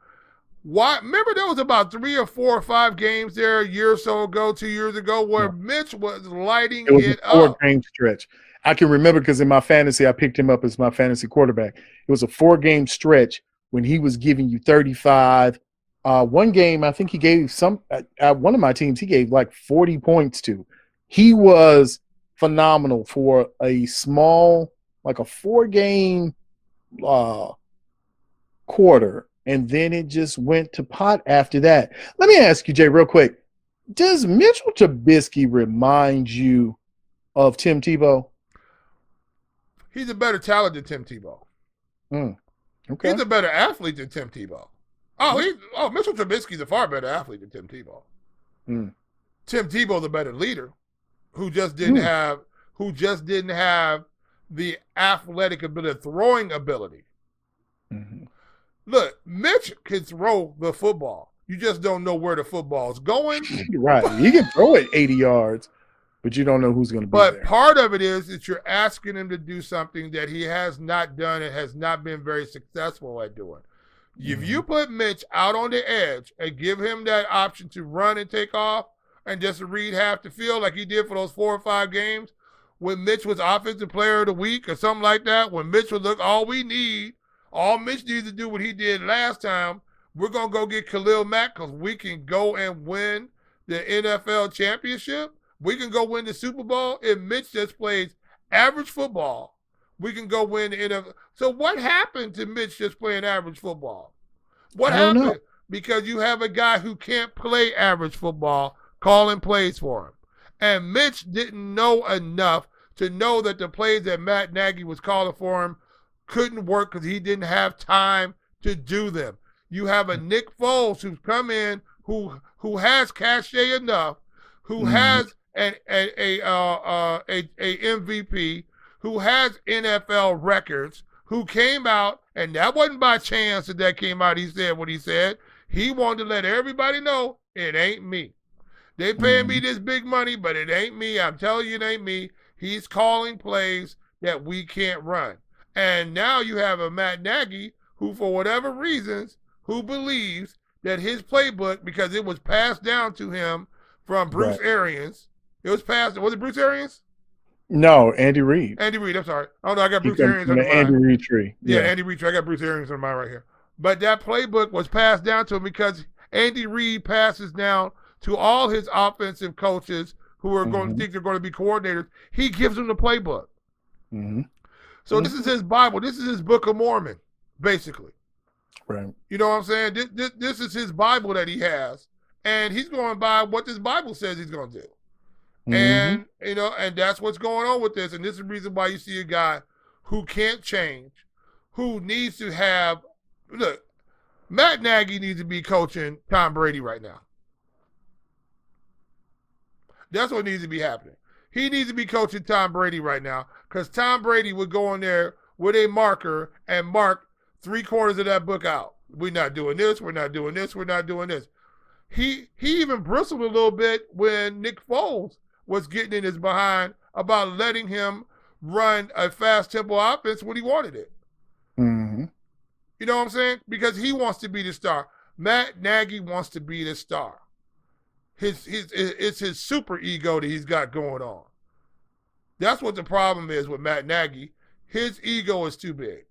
Why? Remember there was about 3 or 4 or 5 games there a year or so ago, 2 years ago, where Mitch was lighting it up. It was a 4-game stretch. I can remember because in my fantasy, I picked him up as my fantasy quarterback. It was a 4-game stretch when he was giving you 35. One game, I think he gave one of my teams, he gave like 40 points to. He was phenomenal for a small, like a 4-game quarter. And then it just went to pot after that. Let me ask you, Jay, real quick. Does Mitchell Trubisky remind you of Tim Tebow? He's a better talent than Tim Tebow. Okay. He's a better athlete than Tim Tebow. Mitchell Trubisky's a far better athlete than Tim Tebow. Tim Tebow's a better leader who just didn't have the athletic ability, throwing ability. Look, Mitch can throw the football. You just don't know where the football's going. Right. He can throw it 80 yards, but you don't know who's going to be there. But part of it is that you're asking him to do something that he has not done and has not been very successful at doing. If you put Mitch out on the edge and give him that option to run and take off and just read half the field like he did for those 4 or 5 games, when Mitch was offensive player of the week or something like that, when Mitch would look, all Mitch needs to do what he did last time, we're going to go get Khalil Mack because we can go and win the NFL championship. We can go win the Super Bowl. If Mitch just plays average football, we can go win the NFL. So what happened to Mitch just playing average football? What happened? Because you have a guy who can't play average football calling plays for him. And Mitch didn't know enough to know that the plays that Matt Nagy was calling for him couldn't work because he didn't have time to do them. You have a Nick Foles who's come in who has cachet enough, who has a MVP, who has NFL records, who came out, and that wasn't by chance that came out. He said what he said. He wanted to let everybody know it ain't me. They paying me this big money, but it ain't me. I'm telling you, it ain't me. He's calling plays that we can't run. And now you have a Matt Nagy who, for whatever reasons, who believes that his playbook, because it was passed down to him from Bruce Arians. It was passed. Was it Bruce Arians? No, Andy Reid. Andy Reid, I'm sorry. Oh, no, I got Bruce Arians on the mind. Andy Reid tree. Yeah, Andy Reid tree. I got Bruce Arians on mine right here. But that playbook was passed down to him because Andy Reid passes down to all his offensive coaches who are going to think they're going to be coordinators. He gives them the playbook. So this is his Bible. This is his Book of Mormon, basically. Right. You know what I'm saying? This is his Bible that he has, and he's going by what this Bible says he's going to do. And, you know, and that's what's going on with this. And this is the reason why you see a guy who can't change, who needs to have, look, Matt Nagy needs to be coaching Tom Brady right now. That's what needs to be happening. He needs to be coaching Tom Brady right now because Tom Brady would go in there with a marker and mark 3/4 of that book out. We're not doing this. We're not doing this. We're not doing this. He even bristled a little bit when Nick Foles was getting in his behind about letting him run a fast tempo offense when he wanted it. You know what I'm saying? Because he wants to be the star. Matt Nagy wants to be the star. It's his super ego that he's got going on. That's what the problem is with Matt Nagy. His ego is too big.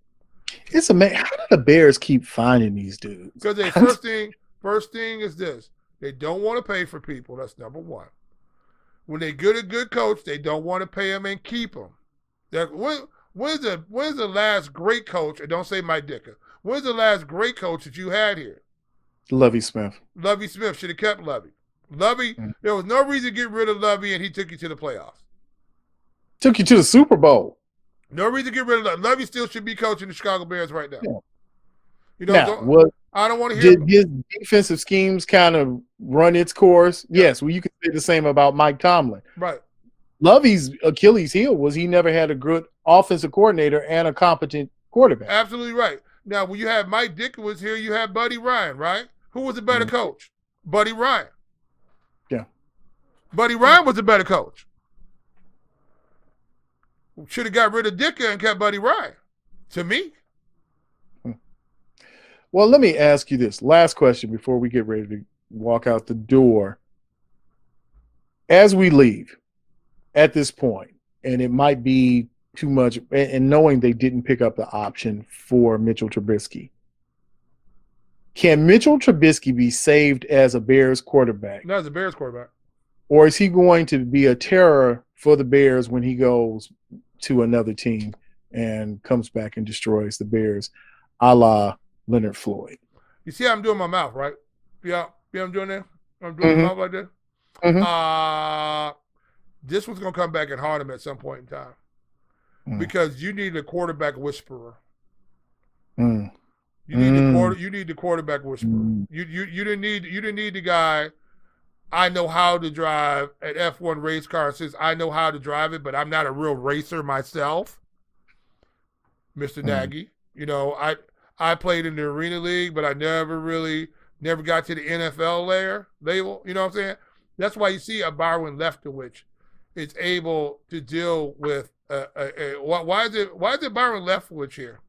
It's amazing. How do the Bears keep finding these dudes? Because the first thing is this. They don't want to pay for people. That's number one. When they get a good coach, they don't want to pay them and keep them. When's the last great coach, and don't say Mike Ditka, when's the last great coach that you had here? Lovie Smith. Lovie Smith should have kept Lovie. Lovie, there was no reason to get rid of Lovie, and he took you to the playoffs. Took you to the Super Bowl. No reason to get rid of Lovie. Lovie still should be coaching the Chicago Bears right now. Yeah. You know, now, I don't want to hear. Did his defensive schemes kind of run its course? Yeah. Yes. Well, you could say the same about Mike Tomlin. Right. Lovie's Achilles heel was he never had a good offensive coordinator and a competent quarterback. Absolutely right. Now, when you have Mike Ditka was here, you have Buddy Ryan, right? Who was a better coach? Buddy Ryan. Yeah. Buddy Ryan was a better coach. Should have got rid of Ditka and kept Buddy Ryan, to me. Well, let me ask you this. Last question before we get ready to walk out the door. As we leave at this point, and it might be too much, and knowing they didn't pick up the option for Mitchell Trubisky, can Mitchell Trubisky be saved as a Bears quarterback? No, as a Bears quarterback. Or is he going to be a terror for the Bears when he goes to another team and comes back and destroys the Bears, a la Leonard Floyd? You see how I'm doing my mouth, right? Yeah, I'm doing that. I'm doing my mouth like that. This one's gonna come back and haunt him at some point in time because you need a quarterback whisperer. You need the quarterback whisperer. You didn't need the guy. I know how to drive an F1 race car. Since I know how to drive it, but I'm not a real racer myself, Mr. Nagy. You know, I played in the Arena League, but I never got to the NFL label. You know what I'm saying? That's why you see a Byron Leftwich is able to deal with why is it Byron Leftwich here?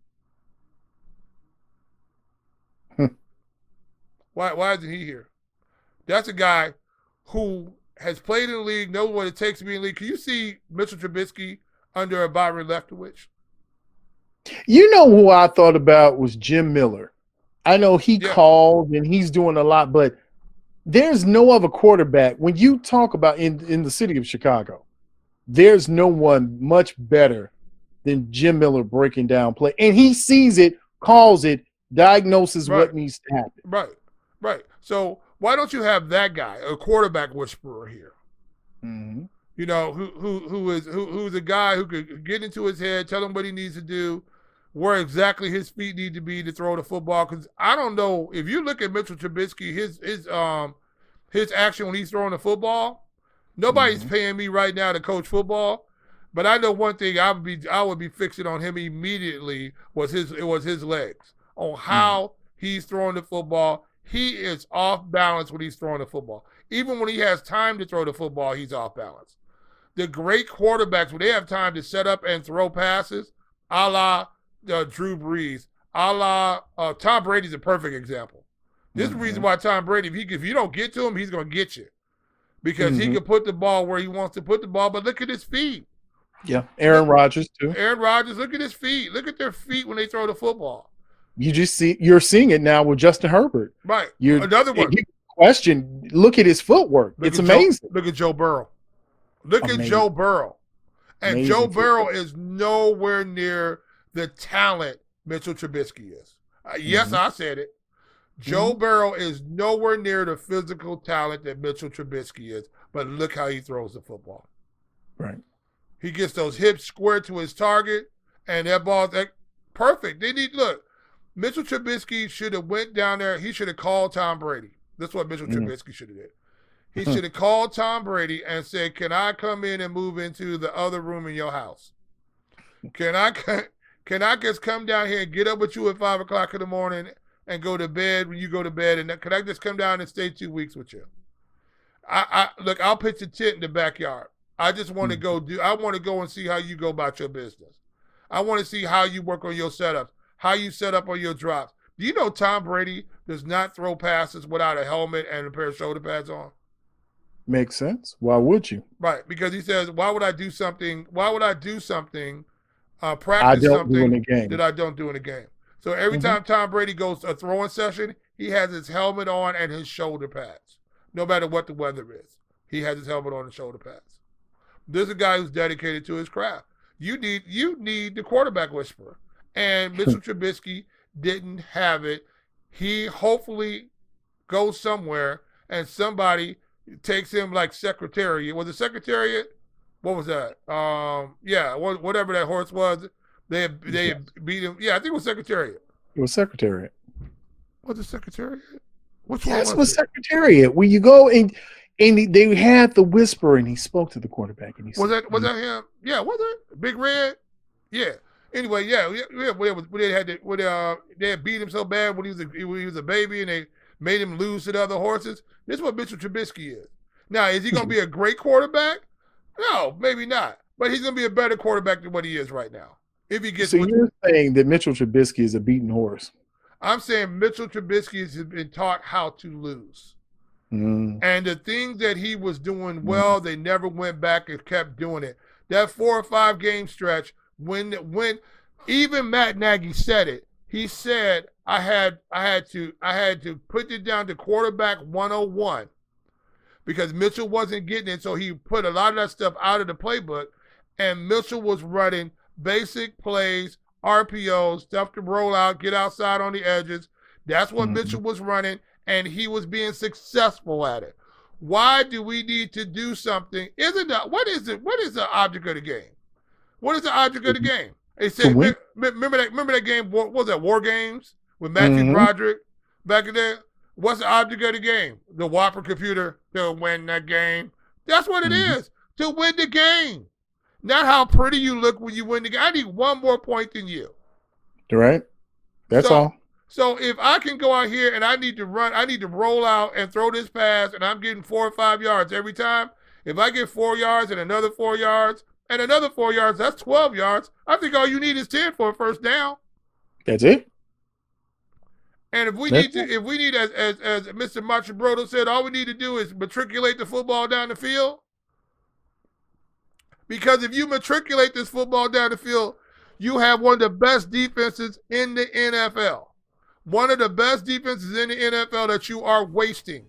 Why isn't he here? That's a guy who has played in the league, knows what it takes to be in the league. Can you see Mitchell Trubisky under a Byron Leftwich? You know who I thought about was Jim Miller. I know he called and he's doing a lot, but there's no other quarterback. When you talk about in the city of Chicago, there's no one much better than Jim Miller breaking down play. And he sees it, calls it, diagnoses what needs to happen. Right. So why don't you have that guy, a quarterback whisperer here? You know, who's a guy who could get into his head, tell him what he needs to do, where exactly his feet need to be to throw the football. Because I don't know if you look at Mitchell Trubisky, his action when he's throwing the football. Nobody's paying me right now to coach football, but I know one thing I would be fixing on him immediately was his legs, on how he's throwing the football. He is off balance when he's throwing the football. Even when he has time to throw the football, he's off balance. The great quarterbacks, when they have time to set up and throw passes, a la Drew Brees, a la Tom Brady's a perfect example. This is the reason why Tom Brady, if you don't get to him, he's going to get you. Because he can put the ball where he wants to put the ball, but look at his feet. Yeah, Aaron Rodgers too. Aaron Rodgers, look at his feet. Look at their feet when they throw the football. You're seeing it now with Justin Herbert. Right. Another one. Question, look at his footwork. It's amazing. Look at Joe Burrow. Look at Joe Burrow. And amazing Joe Burrow is nowhere near the talent Mitchell Trubisky is. Yes, I said it. Joe Burrow is nowhere near the physical talent that Mitchell Trubisky is, but look how he throws the football. Right. He gets those hips square to his target, and that ball's perfect. Mitchell Trubisky should have went down there. He should have called Tom Brady. That's what Mitchell Trubisky should have did. He should have called Tom Brady and said, "Can I come in and move into the other room in your house? Can I just come down here and get up with you at 5 o'clock in the morning and go to bed when you go to bed? And can I just come down and stay 2 weeks with you? Look, I'll pitch a tent in the backyard. I just want to go and see how you go about your business. I want to see how you work on your setups, how you set up on your drops. Do you know Tom Brady does not throw passes without a helmet and a pair of shoulder pads on? Makes sense. Why would you? Right, because he says, why would I do something, practice something that I don't do in a game? So every time Tom Brady goes to a throwing session, he has his helmet on and his shoulder pads. No matter what the weather is, he has his helmet on and shoulder pads. This is a guy who's dedicated to his craft. You need the quarterback whisperer. And Mitchell Trubisky didn't have it. He hopefully goes somewhere and somebody takes him like Secretariat. Was it Secretariat? What was that? Whatever that horse was. They beat him. Yeah, I think it was Secretariat. It was Secretariat. Was it Secretariat? Which yes, one was it? Secretariat. Where you go and they had the whisper and he spoke to the quarterback and he was that him? Yeah, was it Big Red? Yeah. Anyway, they had beat him so bad when he was a baby and they made him lose to the other horses. This is what Mitchell Trubisky is. Now, is he going to be a great quarterback? No, maybe not. But he's going to be a better quarterback than what he is right now. If he gets. So you're saying that Mitchell Trubisky is a beaten horse? I'm saying Mitchell Trubisky has been taught how to lose. And the things that he was doing well, they never went back and kept doing it. That 4 or 5 game stretch, when even Matt Nagy said it, he said, I had to put it down to quarterback 101 because Mitchell wasn't getting it. So he put a lot of that stuff out of the playbook, and Mitchell was running basic plays, RPOs, stuff to roll out, get outside on the edges. That's what Mitchell was running, and he was being successful at it. Why do we need to do something? What is the object of the game? What is the object of the game? They said, remember that game, what was that, War Games with Matthew Broderick back in there? What's the object of the game? The Whopper computer to win that game. That's what it is, to win the game. Not how pretty you look when you win the game. I need one more point than you. Right. That's all. So if I can go out here and I need to roll out and throw this pass and I'm getting 4 or 5 yards every time, if I get 4 yards and another 4 yards and another 4 yards, that's 12 yards. I think all you need is 10 for a first down. That's it. And if we need, as Mr. Machabrodo said, all we need to do is matriculate the football down the field. Because if you matriculate this football down the field, you have one of the best defenses in the NFL. One of the best defenses in the NFL that you are wasting.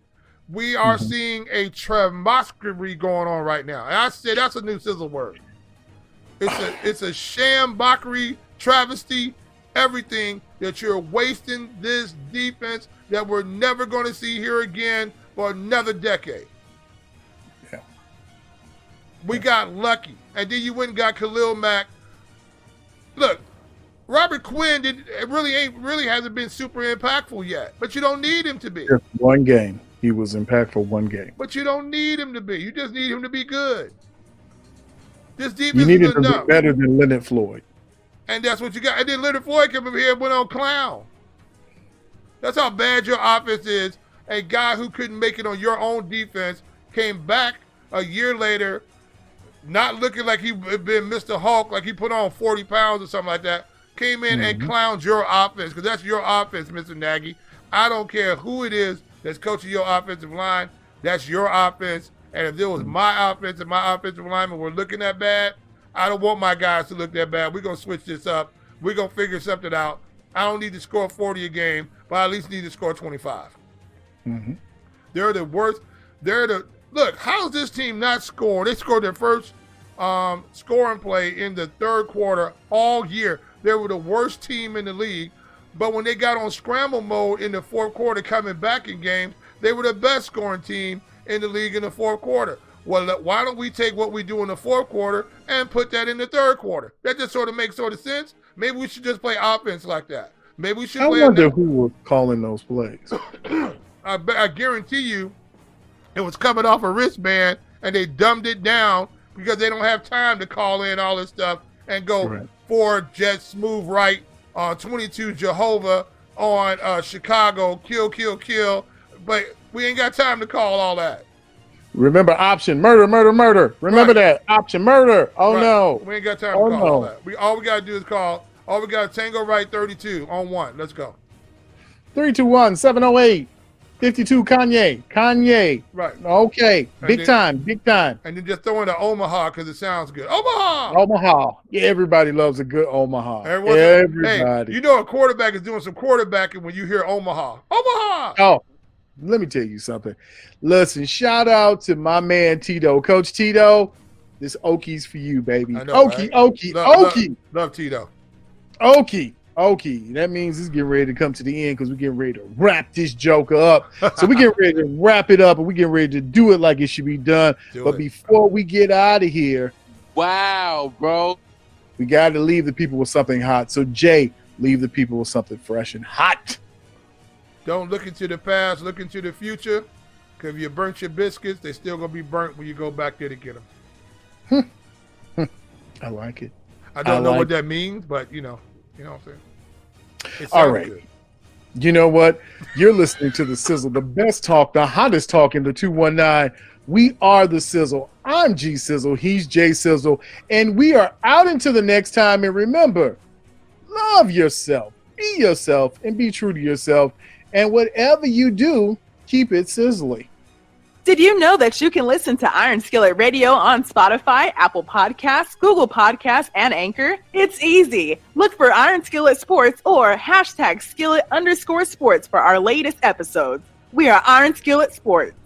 We are seeing a tramoskery going on right now. And I said that's a new SIZZLE word. It's a shambockery, travesty, everything that you're wasting this defense that we're never going to see here again for another decade. Yeah. We got lucky. And then you went and got Khalil Mack. Look, Robert Quinn hasn't been super impactful yet, but you don't need him to be. Just one game. He was impactful one game. But you don't need him to be. You just need him to be good. This defense You need is him to enough. be better than Leonard Floyd. And that's what you got. And then Leonard Floyd came over here and went on clown. That's how bad your offense is. A guy who couldn't make it on your own defense came back a year later, not looking like he had been Mr. Hulk, like he put on 40 pounds or something like that, came in and clowned your offense, because that's your offense, Mr. Nagy. I don't care who it is that's coaching your offensive line. That's your offense. And if it was my offense and my offensive linemen were looking that bad, I don't want my guys to look that bad. We're going to switch this up. We're going to figure something out. I don't need to score 40 a game, but I at least need to score 25. They're the worst. Look, how's this team not score? They scored their first scoring play in the third quarter all year. They were the worst team in the league. But when they got on scramble mode in the fourth quarter coming back in games, they were the best scoring team in the league in the fourth quarter. Well, why don't we take what we do in the fourth quarter and put that in the third quarter? That just sort of makes sense. Maybe we should just play offense like that. Maybe we should I play. wonder who was calling those plays. I guarantee you it was coming off a wristband, and they dumbed it down because they don't have time to call in all this stuff and go 4 jet smooth right on 22 Jehovah on Chicago, kill. But we ain't got time to call all that. Remember option, murder. Remember that. Option, murder. Oh, no. We ain't got time to call all that. All we got to do is call. All we got to Tango right 32 on 1. Let's go. 321 708 52 Kanye. Right. Okay. Big time. And then just throw in the Omaha because it sounds good. Omaha. Yeah, everybody loves a good Omaha. Everybody. Hey, you know a quarterback is doing some quarterbacking when you hear Omaha. Oh, let me tell you something. Listen, shout out to my man Tito. Coach Tito, this Okie's for you, baby. I know, Okie. Love Tito. Okie. That means it's getting ready to come to the end because we're getting ready to wrap this joker up. So we get ready to wrap it up and we get ready to do it like it should be done. Before we get out of here, wow, bro, we got to leave the people with something hot. So Jay, leave the people with something fresh and hot. Don't look into the past, look into the future. Because if you burnt your biscuits, they're still going to be burnt when you go back there to get them. I like it. I don't know what that means, but you know what I'm saying? All right. Good. You know what? You're listening to the Sizzle, the best talk, the hottest talk in the 219. We are the Sizzle. I'm G Sizzle. He's J Sizzle. And we are out until the next time. And remember, love yourself, be yourself, and be true to yourself. And whatever you do, keep it sizzly. Did you know that you can listen to Iron Skillet Radio on Spotify, Apple Podcasts, Google Podcasts, and Anchor? It's easy. Look for Iron Skillet Sports or #Skillet_sports for our latest episodes. We are Iron Skillet Sports.